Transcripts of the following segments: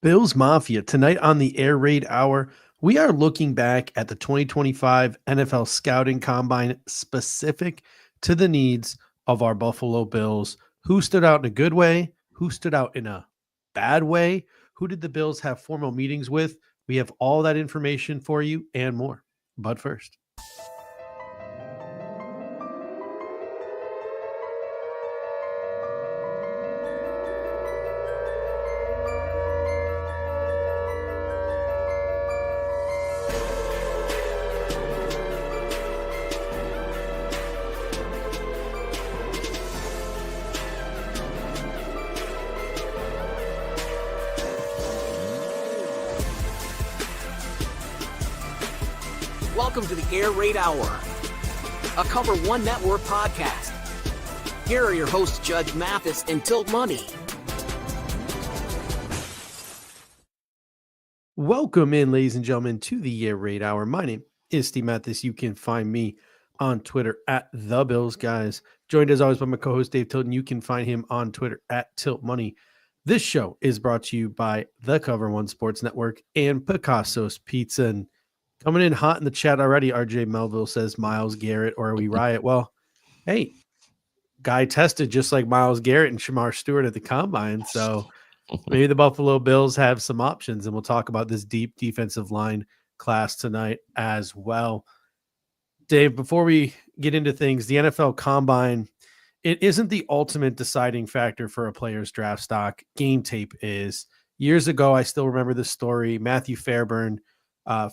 Bills Mafia. Tonight on the Air Raid Hour, we are looking back at the 2025 NFL Scouting Combine specific to the needs of our Buffalo Bills. Who stood out in a good way? Who stood out in a bad way? Who did the Bills have formal meetings with? We have all that information for you and more. But first, welcome to the Air Raid Hour, a Cover One Network podcast. Here are your hosts, Judge Mathis and Tilt Money. welcome in, ladies and gentlemen, to the Air Raid Hour. My name is Steve Mathis. You can find me on Twitter at The Bills Guys. Joined as always by my co-host Dave Tilton. You can find him on Twitter at Tilt Money. This show is brought to you by the Cover One Sports Network and Picasso's Pizza. And coming in hot in the chat already, RJ Melville says Myles Garrett or we riot. Well, hey, guy tested just like Myles Garrett and Shamar Stewart at the Combine. So maybe the Buffalo Bills have some options, and we'll talk about this deep defensive line class tonight as well. Dave, before we get into things, the NFL Combine, it isn't the ultimate deciding factor for a player's draft stock. Game tape is. Years ago, I still remember this story. Matthew Fairburn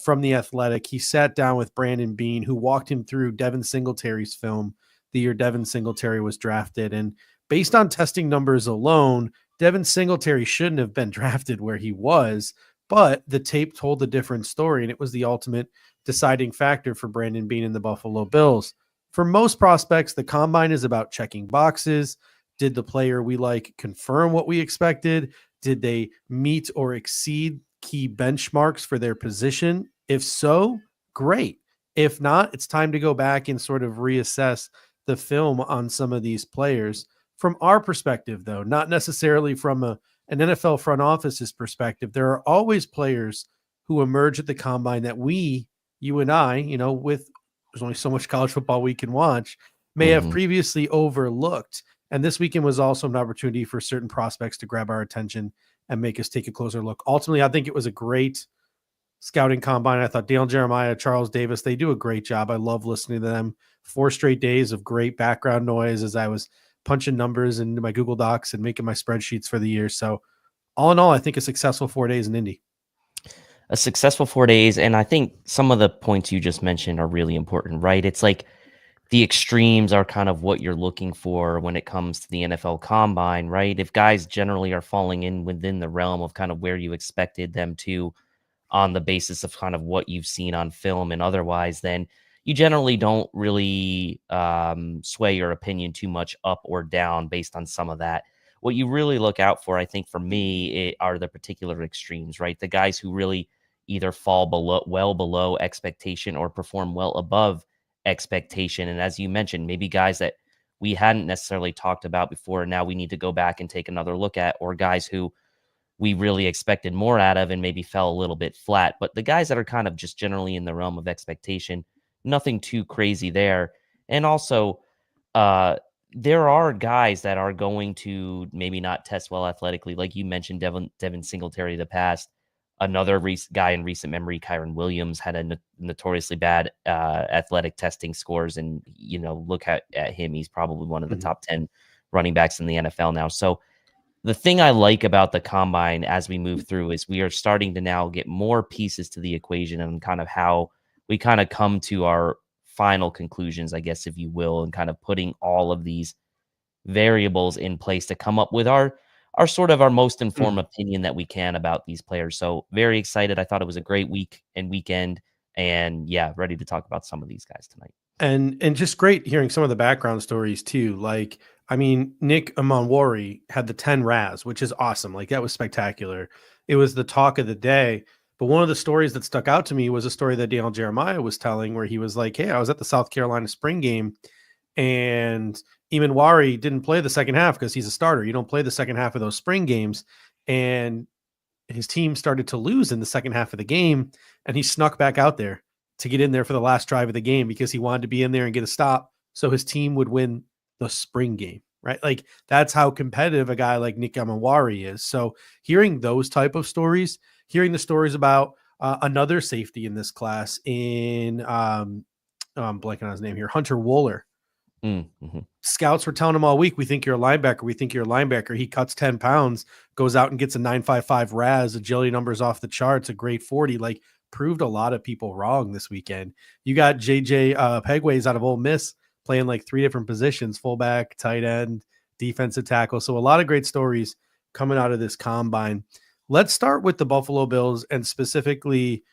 from The Athletic, he sat down with Brandon Beane, who walked him through Devin Singletary's film the year Devin Singletary was drafted. And based on testing numbers alone, Devin Singletary shouldn't have been drafted where he was, but the tape told a different story, and it was the ultimate deciding factor for Brandon Beane and the Buffalo Bills. For most prospects, the Combine is about checking boxes. Did the player we like confirm what we expected? Did they meet or exceed key benchmarks for their position? If so, great. If not, it's time to go back and sort of reassess the film on some of these players. From our perspective, though, not necessarily from an NFL front office's perspective, there are always players who emerge at the Combine that we, you and I, with there's only so much college football we can watch, may have previously overlooked. And this weekend was also an opportunity for certain prospects to grab our attention and make us take a closer look. Ultimately, I think it was a great scouting combine. I thought Daniel Jeremiah, Charles Davis, they do a great job. I love listening to them. 4 straight days of great background noise as I was punching numbers into my Google Docs and making my spreadsheets for the year. So all in all, I think a successful 4 days in Indy. A successful 4 days. And I think some of the points you just mentioned are really important, right? It's like the extremes are kind of what you're looking for when it comes to the NFL Combine, right? If guys generally are falling in within the realm of kind of where you expected them to on the basis of kind of what you've seen on film and otherwise, then you generally don't really sway your opinion too much up or down based on some of that. What you really look out for, I think for me, are the particular extremes, right? The guys who really either fall well below expectation or perform well above expectation. And as you mentioned, maybe guys that we hadn't necessarily talked about before, now we need to go back and take another look at, or guys who we really expected more out of and maybe fell a little bit flat. But the guys that are kind of just generally in the realm of expectation, nothing too crazy there. And also, there are guys that are going to maybe not test well athletically. Like you mentioned, Devin Singletary, the past. Another guy in recent memory, Kyron Williams, had a notoriously bad athletic testing scores. And, look at him. He's probably one of the top 10 running backs in the NFL now. So the thing I like about the Combine as we move through is we are starting to now get more pieces to the equation and kind of how we kind of come to our final conclusions, I guess, if you will, and kind of putting all of these variables in place to come up with our sort of our most informed opinion that we can about these players. So very excited. I thought it was a great week and weekend, and yeah, ready to talk about some of these guys tonight. And just great hearing some of the background stories too. Like, I mean, Nick Amonwori had the 10 RAS, which is awesome. Like, that was spectacular. It was the talk of the day. But one of the stories that stuck out to me was a story that Daniel Jeremiah was telling where he was like, hey, I was at the South Carolina spring game and Emanwari didn't play the second half because he's a starter. You don't play the second half of those spring games. And his team started to lose in the second half of the game, and he snuck back out there to get in there for the last drive of the game because he wanted to be in there and get a stop so his team would win the spring game, right? Like that's how competitive a guy like Nick Amawari is. So hearing those type of stories, hearing the stories about another safety in this class in I'm blanking on his name here, Hunter Wooler. Mm-hmm. Scouts were telling him all week, we think you're a linebacker. We think you're a linebacker. He cuts 10 pounds, goes out and gets a 9.55 RAS, agility numbers off the charts, a grade 40, like proved a lot of people wrong this weekend. You got JJ Pegways out of Ole Miss playing like 3 different positions, fullback, tight end, defensive tackle. So a lot of great stories coming out of this combine. Let's start with the Buffalo Bills and specifically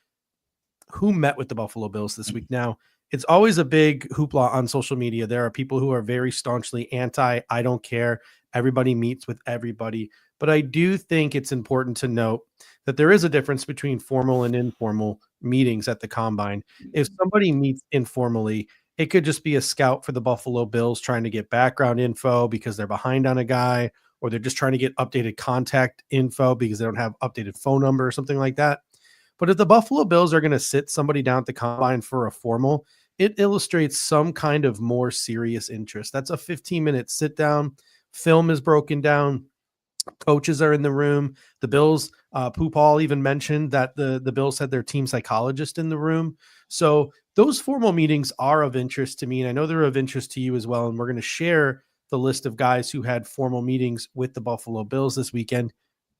who met with the Buffalo Bills this week. Now, it's always a big hoopla on social media. There are people who are very staunchly anti, I don't care. Everybody meets with everybody. But I do think it's important to note that there is a difference between formal and informal meetings at the combine. If somebody meets informally, it could just be a scout for the Buffalo Bills trying to get background info because they're behind on a guy, or they're just trying to get updated contact info because they don't have updated phone number or something like that. But if the Buffalo Bills are going to sit somebody down at the combine for a formal, it illustrates some kind of more serious interest. That's a 15-minute sit down. Film is broken down. Coaches are in the room. The Bills, Pooh Paul even mentioned that the Bills had their team psychologist in the room. So those formal meetings are of interest to me, and I know they're of interest to you as well. And we're going to share the list of guys who had formal meetings with the Buffalo Bills this weekend.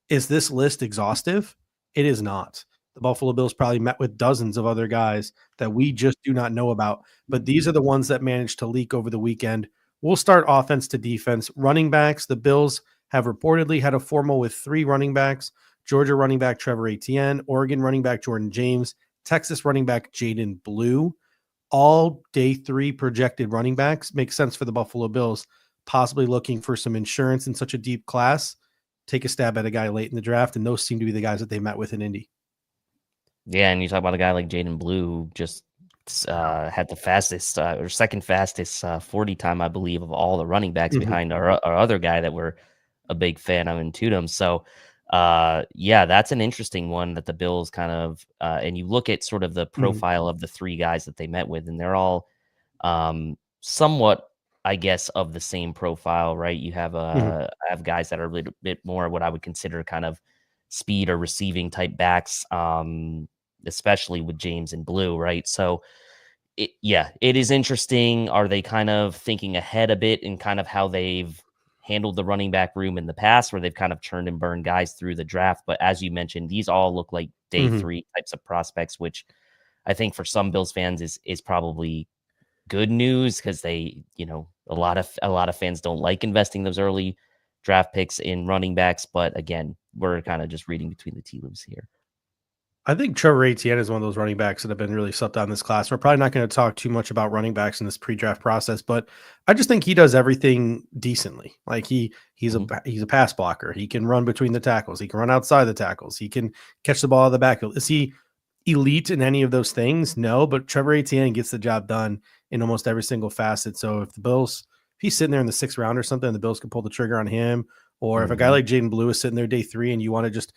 Is this list exhaustive? It is not. The Buffalo Bills probably met with dozens of other guys that we just do not know about, but these are the ones that managed to leak over the weekend. We'll start offense to defense. Running backs, the Bills have reportedly had a formal with 3 running backs: Georgia running back Trevor Etienne, Oregon running back Jordan James, Texas running back Jaden Blue. All day 3 projected running backs. Makes sense for the Buffalo Bills, possibly looking for some insurance in such a deep class. Take a stab at a guy late in the draft, and those seem to be the guys that they met with in Indy. Yeah, and you talk about a guy like Jaden Blue, who just had the fastest or second fastest 40 time, I believe, of all the running backs behind our other guy that we're a big fan of in Tudum. So, yeah, that's an interesting one that the Bills kind of and you look at sort of the profile of the 3 guys that they met with, and they're all somewhat, I guess, of the same profile, right? You have I have guys that are a little bit more what I would consider kind of speed or receiving type backs, especially with James and Blue, right? So, it is interesting. Are they kind of thinking ahead a bit in kind of how they've handled the running back room in the past, where they've kind of churned and burned guys through the draft? But as you mentioned, these all look like day 3 types of prospects, which I think for some Bills fans is probably good news, because they, a lot of fans don't like investing those early draft picks in running backs. But again, we're kind of just reading between the tea leaves here. I think Trevor Etienne is one of those running backs that have been really slept on in this class. We're probably not going to talk too much about running backs in this pre-draft process, but I just think he does everything decently. Like he's a pass blocker. He can run between the tackles. He can run outside the tackles. He can catch the ball out of the backfield. Is he elite in any of those things? No, but Trevor Etienne gets the job done in almost every single facet. So if the Bills, if he's sitting there in the 6th round or something, the Bills can pull the trigger on him. Or if a guy like Jaden Blue is sitting there day 3 and you want to just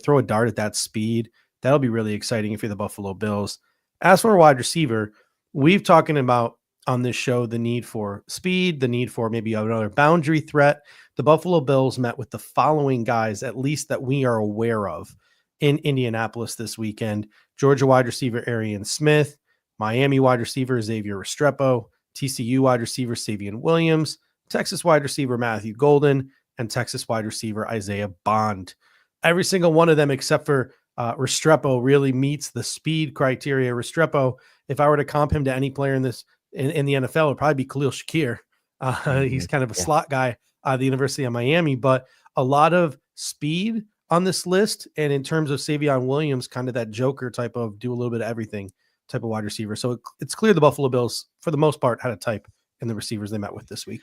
throw a dart at that speed, that'll be really exciting if you're the Buffalo Bills. As for a wide receiver, we've talking about on this show the need for speed, the need for maybe another boundary threat. The Buffalo Bills met with the following guys, at least that we are aware of, in Indianapolis this weekend: Georgia wide receiver Arian Smith, Miami wide receiver Xavier Restrepo, TCU wide receiver Savion Williams, Texas wide receiver Matthew Golden, and Texas wide receiver Isaiah Bond. Every single one of them, except for Restrepo, really meets the speed criteria. Restrepo, if I were to comp him to any player in the NFL, it would probably be Khalil Shakir. He's kind of a slot guy out of the University of Miami, but a lot of speed on this list. And in terms of Savion Williams, kind of that Joker type of do a little bit of everything type of wide receiver. So it's clear the Buffalo Bills, for the most part, had a type in the receivers they met with this week.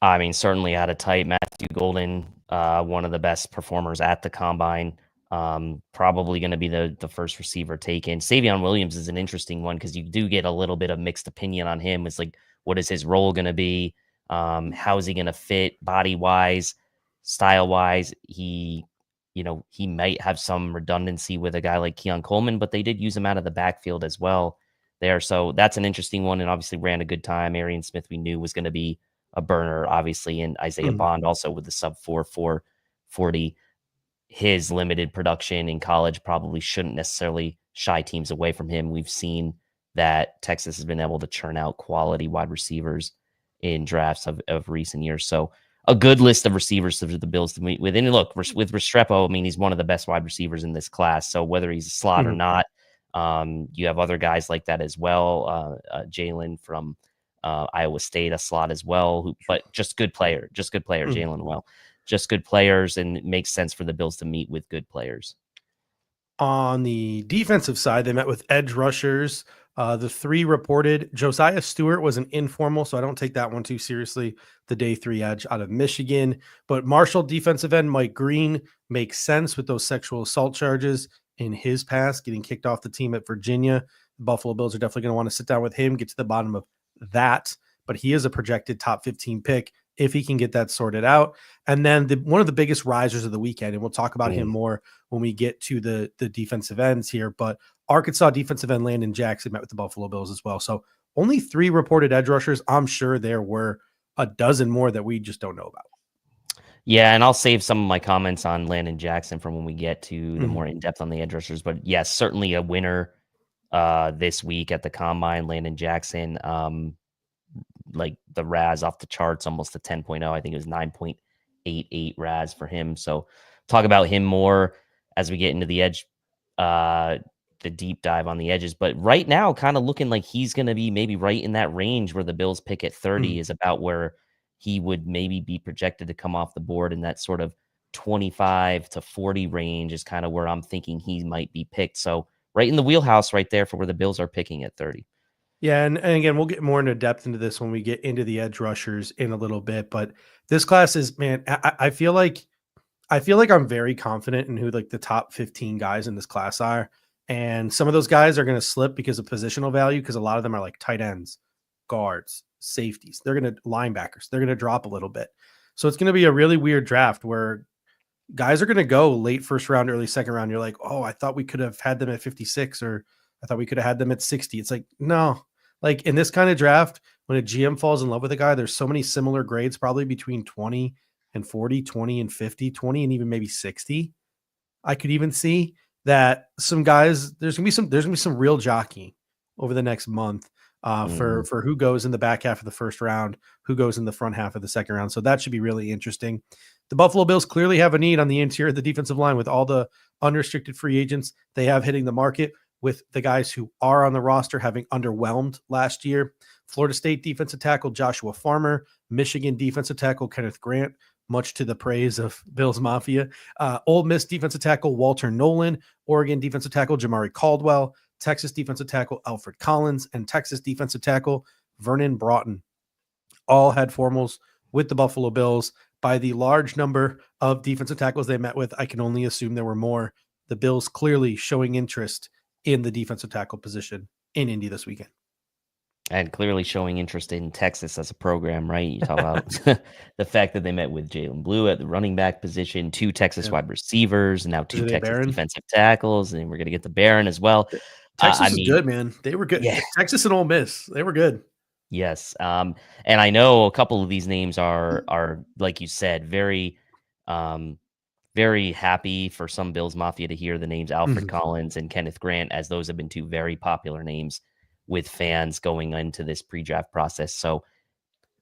I mean, certainly had a type. Matthew Golden, one of the best performers at the combine. Probably going to be the first receiver taken. Savion Williams is an interesting one because you do get a little bit of mixed opinion on him. It's like, what is his role going to be? How is he going to fit body wise, style wise? He he might have some redundancy with a guy like Keon Coleman, but they did use him out of the backfield as well there. So that's an interesting one, and obviously ran a good time. Arian Smith, we knew, was going to be a burner, obviously, and Isaiah Bond also with the sub 4.40. His limited production in college probably shouldn't necessarily shy teams away from him. We've seen that Texas has been able to churn out quality wide receivers in drafts of recent years. So a good list of receivers for the Bills to meet with. And look, with Restrepo, I mean, he's one of the best wide receivers in this class. So whether he's a slot or not, you have other guys like that as well. Jalen from Iowa State, a slot as well, but just good player, Jalen well. Just good players, and it makes sense for the Bills to meet with good players. On the defensive side, they met with edge rushers. The 3 reported. Josiah Stewart was an informal, so I don't take that one too seriously. The day 3 edge out of Michigan. But Marshall defensive end Mike Green makes sense with those sexual assault charges in his past, getting kicked off the team at Virginia. The Buffalo Bills are definitely going to want to sit down with him, get to the bottom of that. But he is a projected top 15 pick if he can get that sorted out. And then one of the biggest risers of the weekend, and we'll talk about him more when we get to the defensive ends here, but Arkansas defensive end Landon Jackson met with the Buffalo Bills as well. So only 3 reported edge rushers. I'm sure there were a dozen more that we just don't know about. Yeah, and I'll save some of my comments on Landon Jackson from when we get to the more in-depth on the edge rushers. But yes, certainly a winner this week at the Combine, Landon Jackson. Like the RAS off the charts, almost a 10.0. I think it was 9.88 RAS for him. So talk about him more as we get into the edge, the deep dive on the edges. But right now, kind of looking like he's going to be maybe right in that range where the Bills pick at 30 is about where he would maybe be projected to come off the board, in that sort of 25 to 40 range is kind of where I'm thinking he might be picked. So right in the wheelhouse right there for where the Bills are picking at 30. Yeah, and again, we'll get more into depth into this when we get into the edge rushers in a little bit. But this class is, man, I feel like I'm very confident in who like the top 15 guys in this class are. And some of those guys are going to slip because of positional value, because a lot of them are like tight ends, guards, safeties. They're going to linebackers. They're going to drop a little bit. So it's going to be a really weird draft where guys are going to go late first round, early second round. You're like, oh, I thought we could have had them at 56, or I thought we could have had them at 60. It's like, no. Like in this kind of draft, when a GM falls in love with a guy, there's so many similar grades, probably between 20 and 40, 20 and 50, 20 and even maybe 60. I could even see that some guys, there's gonna be some real jockeying over the next month for who goes in the back half of the first round, who goes in the front half of the second round. So that should be really interesting. The Buffalo Bills clearly have a need on the interior of the defensive line with all the unrestricted free agents they have hitting the market, with the guys who are on the roster having underwhelmed last year. Florida State defensive tackle Joshua Farmer, Michigan defensive tackle Kenneth Grant, much to the praise of Bills Mafia. Ole Miss defensive tackle Walter Nolan, Oregon defensive tackle Jamari Caldwell, Texas defensive tackle Alfred Collins, and Texas defensive tackle Vernon Broughton. All had formals with the Buffalo Bills. By the large number of defensive tackles they met with, I can only assume there were more. The Bills clearly showing interest in the defensive tackle position in Indy this weekend. And clearly showing interest in Texas as a program, right? You talk about the fact that they met with Jalen Blue at the running back position, 2 Texas wide receivers, and now 2 Texas defensive tackles, and we're going to get the Barron as well. Texas is good, man. They were good. Yeah. Texas and Ole Miss, they were good. Yes. And I know a couple of these names are like you said, very happy for some Bills Mafia to hear the names Alfred Collins and Kenneth Grant, as those have been 2 very popular names with fans going into this pre-draft process. So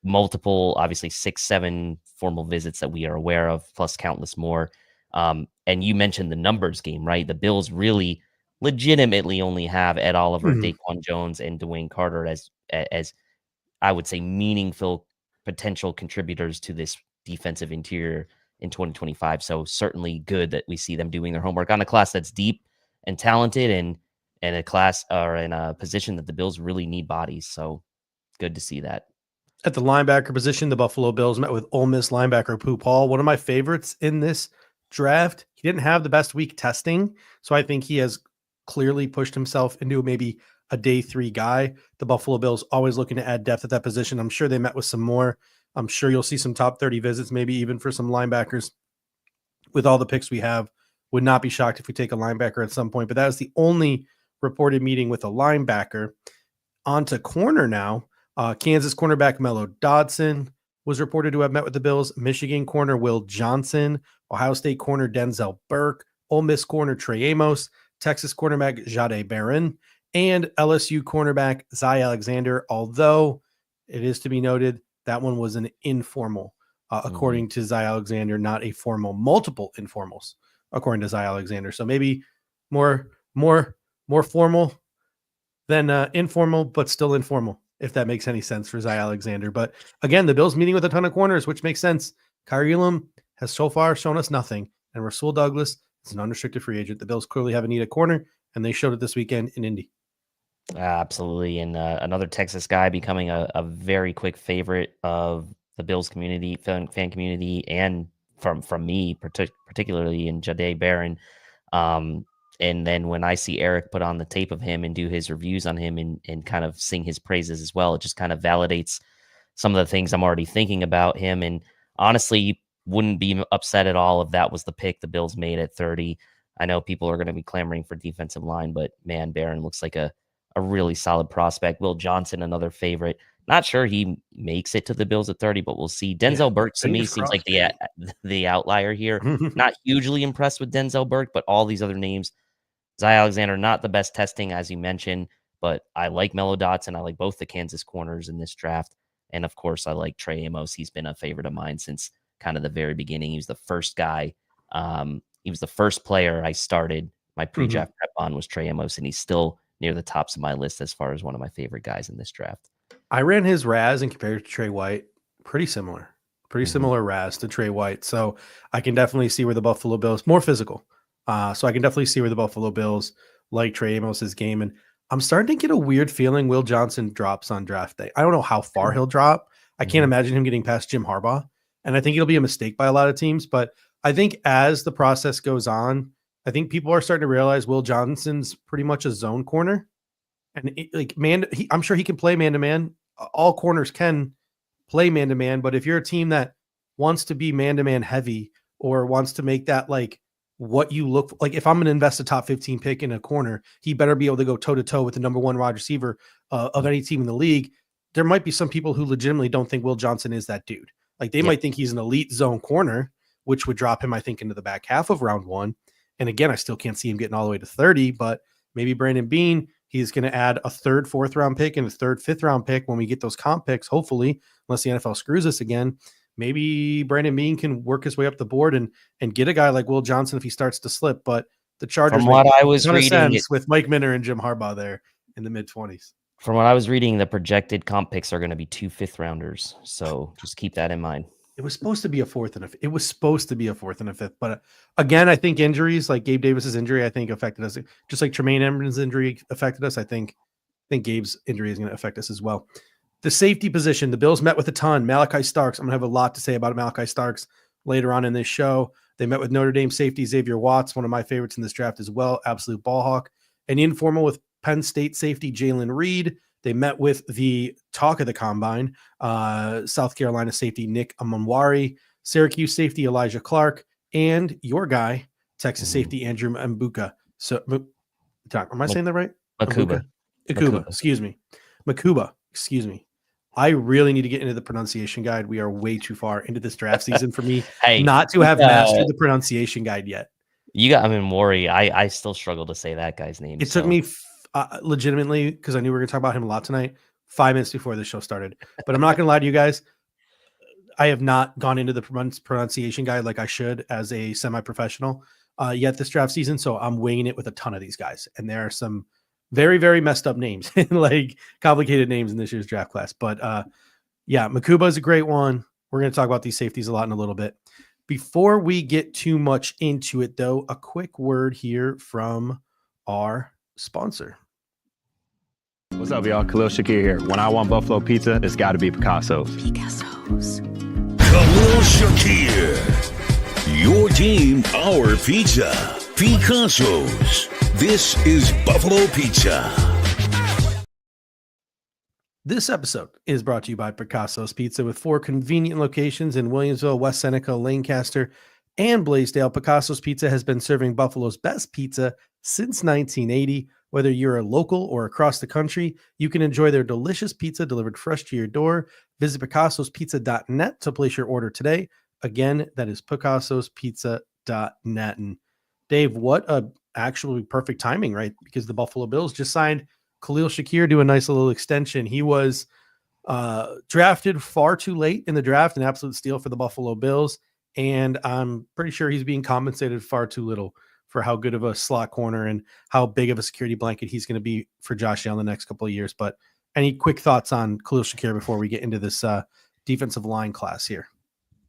multiple, obviously 6-7 formal visits that we are aware of, plus countless more. And you mentioned the numbers game, right? The Bills really legitimately only have Ed Oliver, Daquan Jones, and Dwayne Carter as I would say meaningful potential contributors to this defensive interior in 2025. So certainly good that we see them doing their homework on a class that's deep and talented, and a class or in a position that the Bills really need bodies. So good to see that. At the linebacker position, the Buffalo Bills met with Ole Miss linebacker Pooh Paul, one of my favorites in this draft. He didn't have the best week testing, so I think he has clearly pushed himself into maybe a day 3 guy. The Buffalo Bills always looking to add depth at that position. I'm sure they met with some more. I'm sure you'll see some top 30 visits, maybe even for some linebackers with all the picks we have Would not be shocked if we take a linebacker at some point, but that was the only reported meeting with a linebacker. On to corner now. Kansas cornerback Mello Dodson was reported to have met with the Bills. Michigan corner Will Johnson. Ohio State corner Denzel Burke. Ole Miss corner Trey Amos. Texas cornerback Jade Barron. And LSU cornerback Zy Alexander, although it is to be noted that one was an informal, according to Zy Alexander, not a formal, multiple informals, according to Zy Alexander. So maybe more formal than informal, but still informal, if that makes any sense for Zy Alexander. But again, the Bills meeting with a ton of corners, which makes sense. Kyrie Elam has so far shown us nothing, and Rasul Douglas is an unrestricted free agent. The Bills clearly have a need at corner, and they showed it this weekend in Indy. Absolutely. And another Texas guy becoming a very quick favorite of the Bills community, fan community, and from me, particularly in Jade Barron. And then when I see Eric put on the tape of him and do his reviews on him and kind of sing his praises as well, it just kind of validates some of the things I'm already thinking about him. And honestly, wouldn't be upset at all if that was the pick the Bills made at 30. I know people are going to be clamoring for defensive line, but man, Barron looks like a really solid prospect. Will Johnson, another favorite. Not sure he makes it to the Bills at 30, but we'll see. Denzel Burke to me seems like the outlier here. Not hugely impressed with Denzel Burke, but all these other names. Zy Alexander, not the best testing, as you mentioned, but I like Mello Dotson. I like both the Kansas corners in this draft. And of course, I like Trey Amos. He's been a favorite of mine since kind of the very beginning. He was the first guy. He was the first player I started my pre-draft prep on was Trey Amos, and he's still near the tops of my list as far as one of my favorite guys in this draft. I ran his RAS and compared it to Trey White. Pretty similar RAS to Trey White. So I can definitely see where the Buffalo Bills, more physical. So I can definitely see where the Buffalo Bills like Trey Amos's game. And I'm starting to get a weird feeling Will Johnson drops on draft day. I don't know how far he'll drop. I can't imagine him getting past Jim Harbaugh. And I think it'll be a mistake by a lot of teams. But I think as the process goes on, I think people are starting to realize Will Johnson's pretty much a zone corner. And I'm sure he can play man-to-man. All corners can play man-to-man. But if you're a team that wants to be man-to-man heavy or wants to make that like what you look like, if I'm going to invest a top 15 pick in a corner, he better be able to go toe-to-toe with the number one wide receiver of any team in the league. There might be some people who legitimately don't think Will Johnson is that dude. Like they might think he's an elite zone corner, which would drop him, I think, into the back half of round one. And again, I still can't see him getting all the way to 30, but maybe Brandon Beane, he's going to add a third, fourth round pick and a third, fifth round pick when we get those comp picks, hopefully, unless the NFL screws us again. Maybe Brandon Beane can work his way up the board and get a guy like Will Johnson if he starts to slip. But the Chargers, from what I was reading, with Mike Minter and Jim Harbaugh there in the mid-20s. From what I was reading, the projected comp picks are going to be 2 5th-rounders. So just keep that in mind. It was supposed to be a fourth and a fifth. But again, I think injuries like Gabe Davis's injury, I think affected us. Just like Tremaine Edmonds' injury affected us. I think Gabe's injury is going to affect us as well. The safety position, the Bills met with a ton. Malachi Starks. I'm going to have a lot to say about Malachi Starks later on in this show. They met with Notre Dame safety Xavier Watts, one of my favorites in this draft as well. Absolute ball hawk. An informal with Penn State safety Jalen Reed. They met with the talk of the combine, South Carolina safety Nick Amonwari, Syracuse safety Elijah Clark, and your guy, Texas safety Andrew Mbuka. So, am I saying that right? Makuba. Excuse me. Makuba. Excuse me. I really need to get into the pronunciation guide. We are way too far into this draft season for me not to have mastered the pronunciation guide yet. You got Amonwari. I still struggle to say that guy's name. It took me legitimately, because I knew we were going to talk about him a lot tonight, 5 minutes before the show started. But I'm not going to lie to you guys. I have not gone into the pronunciation guide like I should as a semi-professional yet this draft season. So I'm winging it with a ton of these guys. And there are some very, very messed up names, like complicated names in this year's draft class. But Makuba is a great one. We're going to talk about these safeties a lot in a little bit. Before we get too much into it, though, a quick word here from our sponsor. What's up, y'all? Khalil Shakir here. When I want Buffalo pizza, it's got to be Picasso's. Khalil Shakir. Your team, our pizza. Picasso's. This is Buffalo Pizza. This episode is brought to you by Picasso's Pizza with 4 convenient locations in Williamsville, West Seneca, Lancaster, and Blaisdell, Picasso's Pizza has been serving Buffalo's best pizza since 1980. Whether you're a local or across the country, you can enjoy their delicious pizza delivered fresh to your door. Visit picassospizza.net to place your order today. Again, that is picassospizza.net. And Dave, what a actually perfect timing, right? Because the Buffalo Bills just signed Khalil Shakir to a nice little extension. He was drafted far too late in the draft, an absolute steal for the Buffalo Bills. And I'm pretty sure he's being compensated far too little for how good of a slot corner and how big of a security blanket he's going to be for Josh Allen the next couple of years. But any quick thoughts on Khalil Shakir before we get into this defensive line class here?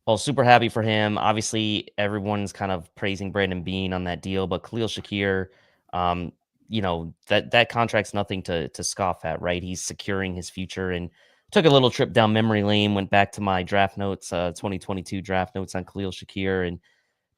Well, super happy for him. Obviously, everyone's kind of praising Brandon Beane on that deal, but Khalil Shakir, that contract's nothing to scoff at, right? He's securing his future, and took a little trip down memory lane, went back to my draft notes, 2022 draft notes on Khalil Shakir, and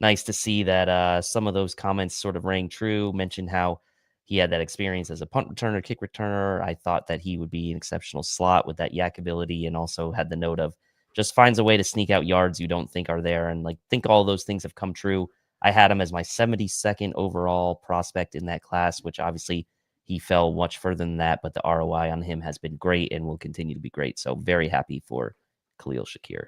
nice to see that some of those comments sort of rang true. Mentioned how he had that experience as a punt returner, kick returner. I thought that he would be an exceptional slot with that yak ability, and also had the note of just finds a way to sneak out yards you don't think are there. And think all those things have come true. I had him as my 72nd overall prospect in that class, which obviously he fell much further than that, but the ROI on him has been great and will continue to be great. So very happy for Khalil Shakir.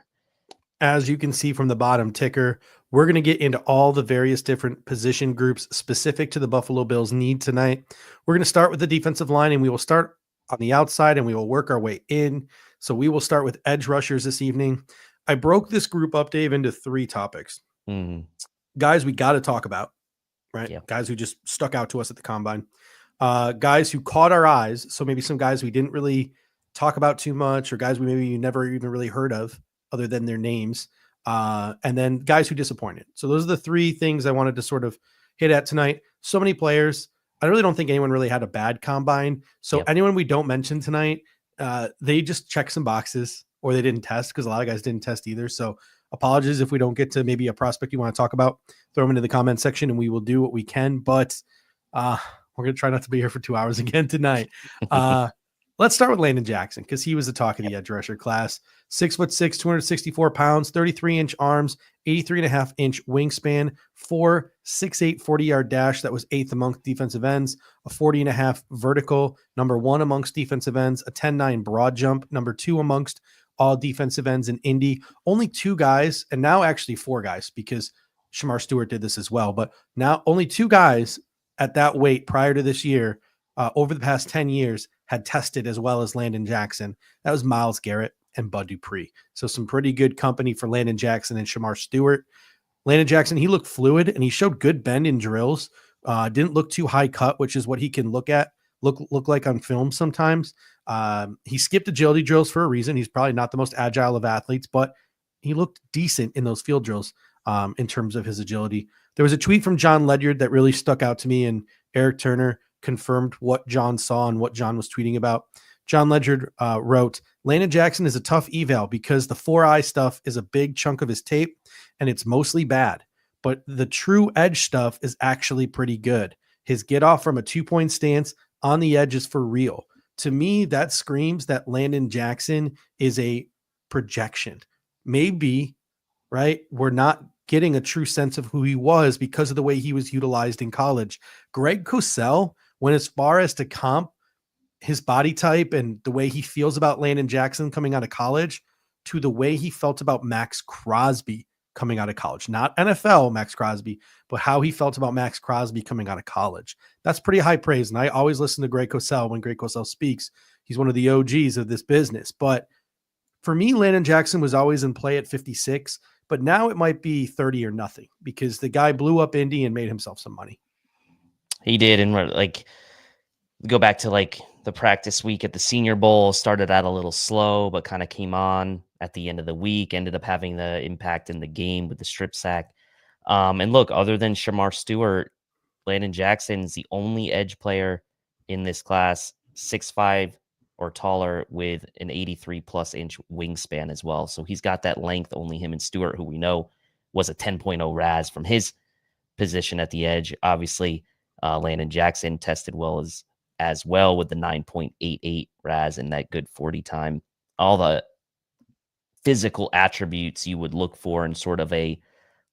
As you can see from the bottom ticker, we're going to get into all the various different position groups specific to the Buffalo Bills need tonight. We're going to start with the defensive line, and we will start on the outside and we will work our way in. So we will start with edge rushers this evening. I broke this group up, Dave, into 3 topics. Guys we got to talk about, right? Yeah. Guys who just stuck out to us at the combine. Guys who caught our eyes. So maybe some guys we didn't really talk about too much, or guys we maybe you never even really heard of other than their names. And then guys who disappointed. So those are the 3 things I wanted to sort of hit at tonight. So many players. I really don't think anyone really had a bad combine. So anyone we don't mention tonight, they just check some boxes, or they didn't test, because a lot of guys didn't test either. So apologies if we don't get to maybe a prospect you want to talk about. Throw them into the comment section and we will do what we can. But we're going to try not to be here for 2 hours again tonight. Let's start with Landon Jackson, because he was the talk of the edge rusher class. 6'6", 264 pounds, 33-inch arms, 83.5-inch wingspan, 4.68 40-yard dash. That was 8th amongst defensive ends. A 40.5 vertical, number 1 amongst defensive ends. A 10.9 broad jump, number 2 amongst all defensive ends in Indy. Only 2 guys, and now actually 4 guys, because Shamar Stewart did this as well. But now only 2 guys at that weight prior to this year, over the past 10 years, had tested as well as Landon Jackson. That was Myles Garrett and Bud Dupree. So some pretty good company for Landon Jackson and Shamar Stewart. Landon Jackson, he looked fluid and he showed good bend in drills. Didn't look too high cut, which is what he can look like on film sometimes. He skipped agility drills for a reason. He's probably not the most agile of athletes, but he looked decent in those field drills in terms of his agility. There was a tweet from John Ledyard that really stuck out to me, and Eric Turner confirmed what John saw and what John was tweeting about. John Ledyard wrote, Landon Jackson is a tough eval because the 4-eye stuff is a big chunk of his tape and it's mostly bad, but the true edge stuff is actually pretty good. His get off from a 2-point stance on the edge is for real. To me, that screams that Landon Jackson is a projection. Maybe, right? We're not getting a true sense of who he was because of the way he was utilized in college. Greg Cosell went as far as to comp his body type and the way he feels about Landon Jackson coming out of college to the way he felt about Max Crosby coming out of college. Not NFL Max Crosby, but how he felt about Max Crosby coming out of college. That's pretty high praise. And I always listen to Greg Cosell when Greg Cosell speaks. He's one of the OGs of this business. But for me, Landon Jackson was always in play at 56, but now it might be 30 or nothing because the guy blew up Indy and made himself some money. He did. And go back to the practice week at the Senior Bowl, started out a little slow, but kind of came on at the end of the week, ended up having the impact in the game with the strip sack. And look, other than Shamar Stewart, Landon Jackson's the only edge player in this class, 6'5" or taller, with an 83+ inch wingspan as well. So he's got that length. Only him and Stewart, who we know was a 10.0 RAS from his position at the edge. Obviously, Landon Jackson tested well as well with the 9.88 RAS and that good 40 time. All the physical attributes you would look for in sort of a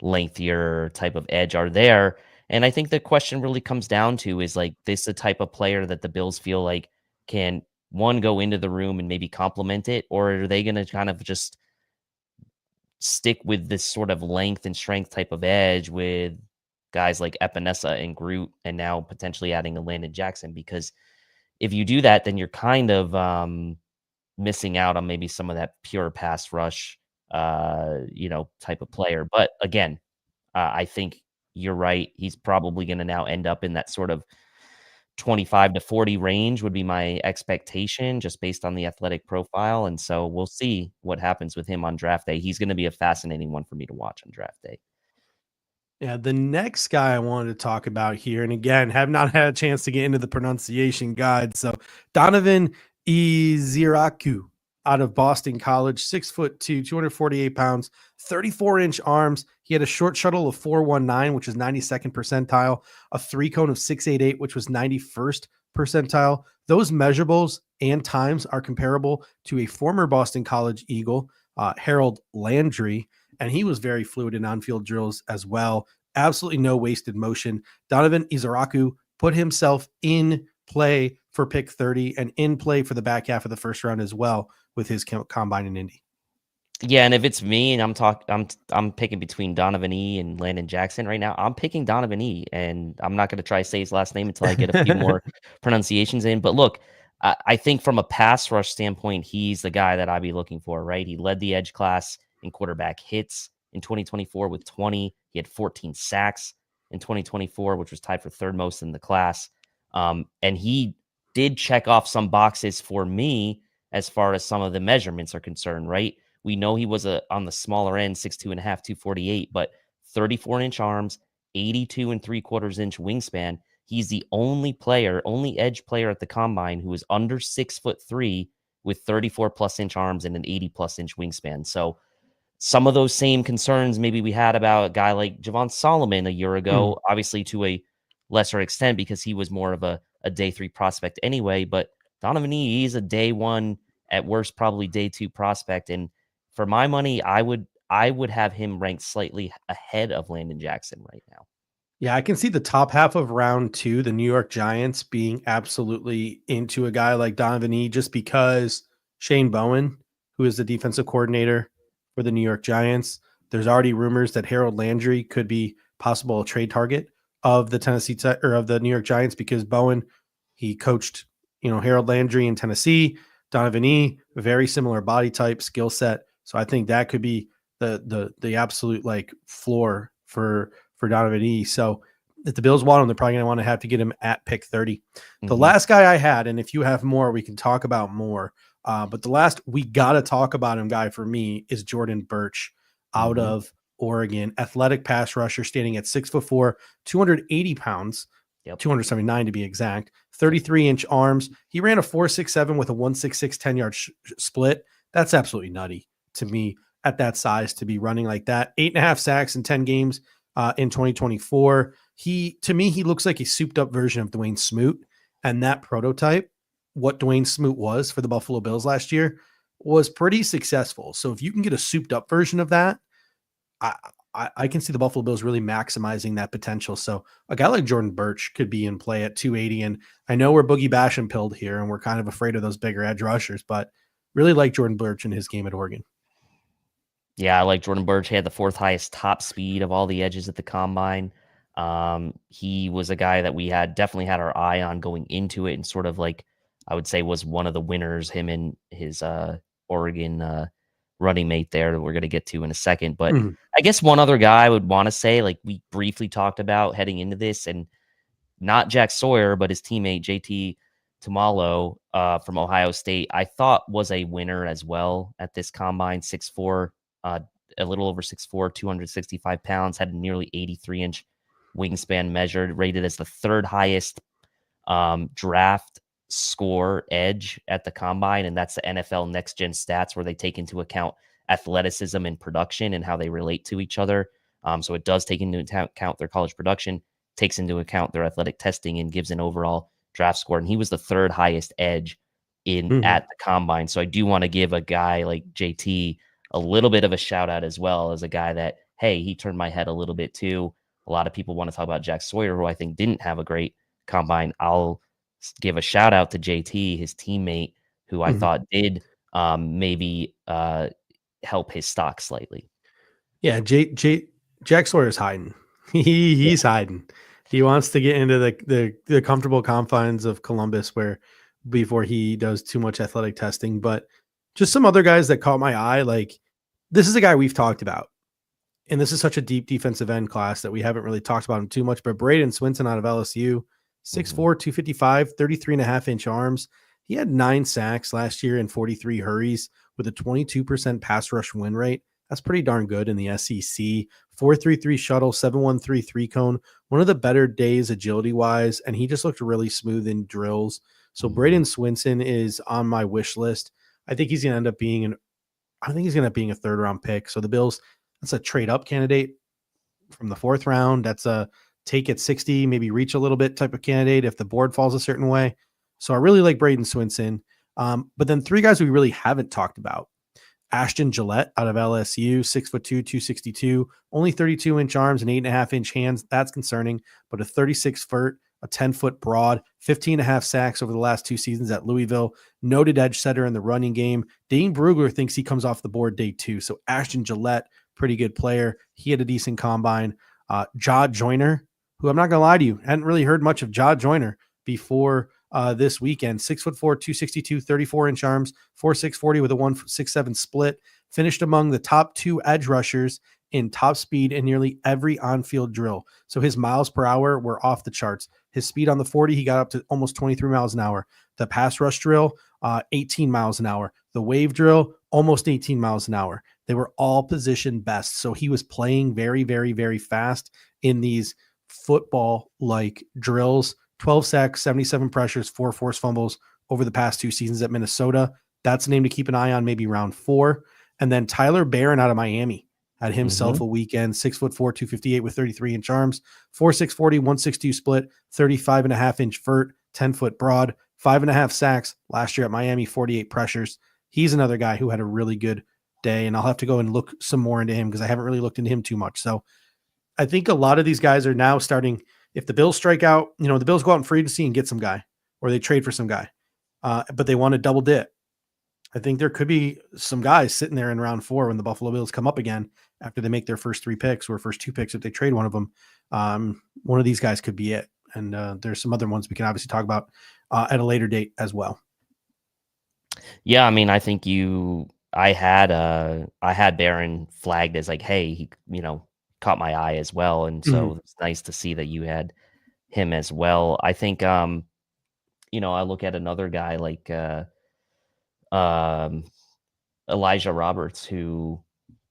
lengthier type of edge are there. And I think the question really comes down to is like this the type of player that the Bills feel like can one go into the room and maybe complement it, or are they going to kind of just stick with this sort of length and strength type of edge with guys like Epinesa and Groot, and now potentially adding a Landon Jackson? Because if you do that, then you're kind of missing out on maybe some of that pure pass rush, type of player. But again, I think you're right. He's probably going to now end up in that sort of 25 to 40 range would be my expectation just based on the athletic profile. And so we'll see what happens with him on draft day. He's going to be a fascinating one for me to watch on draft day. Yeah, the next guy I wanted to talk about here, and again, have not had a chance to get into the pronunciation guide. So Donovan Iziraku out of Boston College, 6'2", 248 pounds, 34-inch arms. He had a short shuttle of 419, which is 92nd percentile, a three cone of 688, which was 91st percentile. Those measurables and times are comparable to a former Boston College Eagle, Harold Landry, and he was very fluid in on-field drills as well. Absolutely no wasted motion. Donovan Iziraku put himself in play for pick 30 and in play for the back half of the first round as well with his combine in Indy. Yeah, and if it's me and I'm picking between Donovan E and Landon Jackson right now, I'm picking Donovan E, and I'm not going to try to say his last name until I get a few more pronunciations in. But look, I think from a pass rush standpoint, he's the guy that I'd be looking for, right? He led the edge class in quarterback hits in 2024 with 20. He had 14 sacks in 2024, which was tied for third most in the class. And he did check off some boxes for me as far as some of the measurements are concerned, right? We know he was on the smaller end, 6'2.5", 248, but 34-inch arms, 82 3/4-inch wingspan. He's the only edge player at the combine who is under 6'3" with 34-plus-inch arms and an 80-plus-inch wingspan. So some of those same concerns maybe we had about a guy like Javon Solomon a year ago, obviously to a lesser extent because he was more of a day 3 prospect anyway. But Donovan E, he's a day 1, at worst probably day 2 prospect, and for my money, I would have him ranked slightly ahead of Landon Jackson right now. Yeah, I can see the top half of round 2, the New York Giants being absolutely into a guy like Donovan E, just because Shane Bowen, who is the defensive coordinator for the New York Giants, there's already rumors that Harold Landry could be possible trade target of the of the New York Giants because Bowen, he coached, Harold Landry in Tennessee. Donovan E, very similar body type, skill set. So I think that could be the absolute like floor for Donovan E. So if the Bills want him, they're probably going to have to get him at pick 30. The last guy I had, and if you have more, we can talk about more. But the last we got to talk about him guy for me is Jordan Birch out of Oregon, athletic pass rusher, standing at 6'4", 280 pounds, 279 to be exact, 33-inch arms. He ran a 4.67 with a 1.66 10-yard split. That's absolutely nutty to me at that size to be running like that. 8.5 sacks in 10 games in 2024. To me, he looks like a souped up version of Dwayne Smoot, and that prototype, what Dwayne Smoot was for the Buffalo Bills last year, was pretty successful. So if you can get a souped up version of that, I can see the Buffalo Bills really maximizing that potential. So a guy like Jordan Birch could be in play at 280. And I know we're boogie bashing pilled here and we're kind of afraid of those bigger edge rushers, but really like Jordan Birch in his game at Oregon. Yeah, I like Jordan Birch. He had the 4th highest top speed of all the edges at the combine. He was a guy that we definitely had our eye on going into it, and sort of like, I would say, was one of the winners, him and his Oregon running mate there that we're going to get to in a second. But I guess one other guy I would want to say, like we briefly talked about heading into this, and not Jack Sawyer, but his teammate JT Tumalo from Ohio State, I thought was a winner as well at this combine. 6'4", a little over 6'4", 265 pounds, had a nearly 83-inch wingspan measured, rated as the 3rd highest draft score edge at the combine. And that's the NFL Next Gen Stats, where they take into account athleticism and production and how they relate to each other. So it does take into account their college production, takes into account their athletic testing, and gives an overall draft score. And he was the 3rd highest edge at the combine. So I do want to give a guy like JT a little bit of a shout out as well, as a guy that hey, he turned my head a little bit too. A lot of people want to talk about Jack Sawyer, who I think didn't have a great combine. I'll give a shout out to JT, his teammate, who I thought did maybe help his stock slightly. Yeah, Jack Sawyer's hiding. He's hiding. He wants to get into the comfortable confines of Columbus where before he does too much athletic testing. But just some other guys that caught my eye, like this is a guy we've talked about. And this is such a deep defensive end class that we haven't really talked about him too much. But Braden Swinson out of LSU, 6'4", 255, 33.5-inch arms. He had 9 sacks last year and 43 hurries with a 22% pass rush win rate. That's pretty darn good in the SEC. 4.33 shuttle, 7.13 3-cone. One of the better days agility-wise, and he just looked really smooth in drills. So Braden Swinson is on my wish list. I think he's going to end up being a third-round pick. So the Bills, that's a trade-up candidate from the 4th round. That's a take at 60, maybe reach a little bit type of candidate if the board falls a certain way. So I really like Braden Swinson. But then 3 guys we really haven't talked about. Ashton Gillette out of LSU, 6'2", 262, only 32-inch arms and 8.5-inch hands. That's concerning, but a 36-foot, a 10-foot broad, 15.5 sacks over the last 2 seasons at Louisville, noted edge setter in the running game. Dane Brugler thinks he comes off the board day 2. So Ashton Gillette, pretty good player. He had a decent combine. Jaw Joyner, who I'm not going to lie to you, hadn't really heard much of Jaw Joyner before this weekend. 6'4", 262, 34-inch arms, 4.6 40 with a 1.67 split. Finished among the top 2 edge rushers in top speed in nearly every on-field drill. So his miles per hour were off the charts. His speed on the 40, he got up to almost 23 miles an hour. The pass rush drill, 18 miles an hour. The wave drill, almost 18 miles an hour. They were all position best. So he was playing very, very, very fast in these football-like drills. 12 sacks, 77 pressures, 4 forced fumbles over the past 2 seasons at Minnesota. That's a name to keep an eye on, maybe round 4. And then Tyler Barron out of Miami had himself a weekend, 6'4", 258 with 33-inch arms, 4.6 40, 1.62 split, 35.5-inch vert, 10-foot broad, 5.5 sacks last year at Miami, 48 pressures. He's another guy who had a really good day, and I'll have to go and look some more into him because I haven't really looked into him too much. So I think a lot of these guys are now starting. If the Bills strike out, the Bills go out in free agency and get some guy, or they trade for some guy, but they want to double dip. I think there could be some guys sitting there in round 4 when the Buffalo Bills come up again after they make their first 3 picks or first 2 picks if they trade one of them. One of these guys could be it. And there's some other ones we can obviously talk about at a later date as well. Yeah, I mean, I think I had Barron flagged as like, hey, he caught my eye as well, and so it's nice to see that you had him as well. I think I look at another guy like Elijah Roberts, who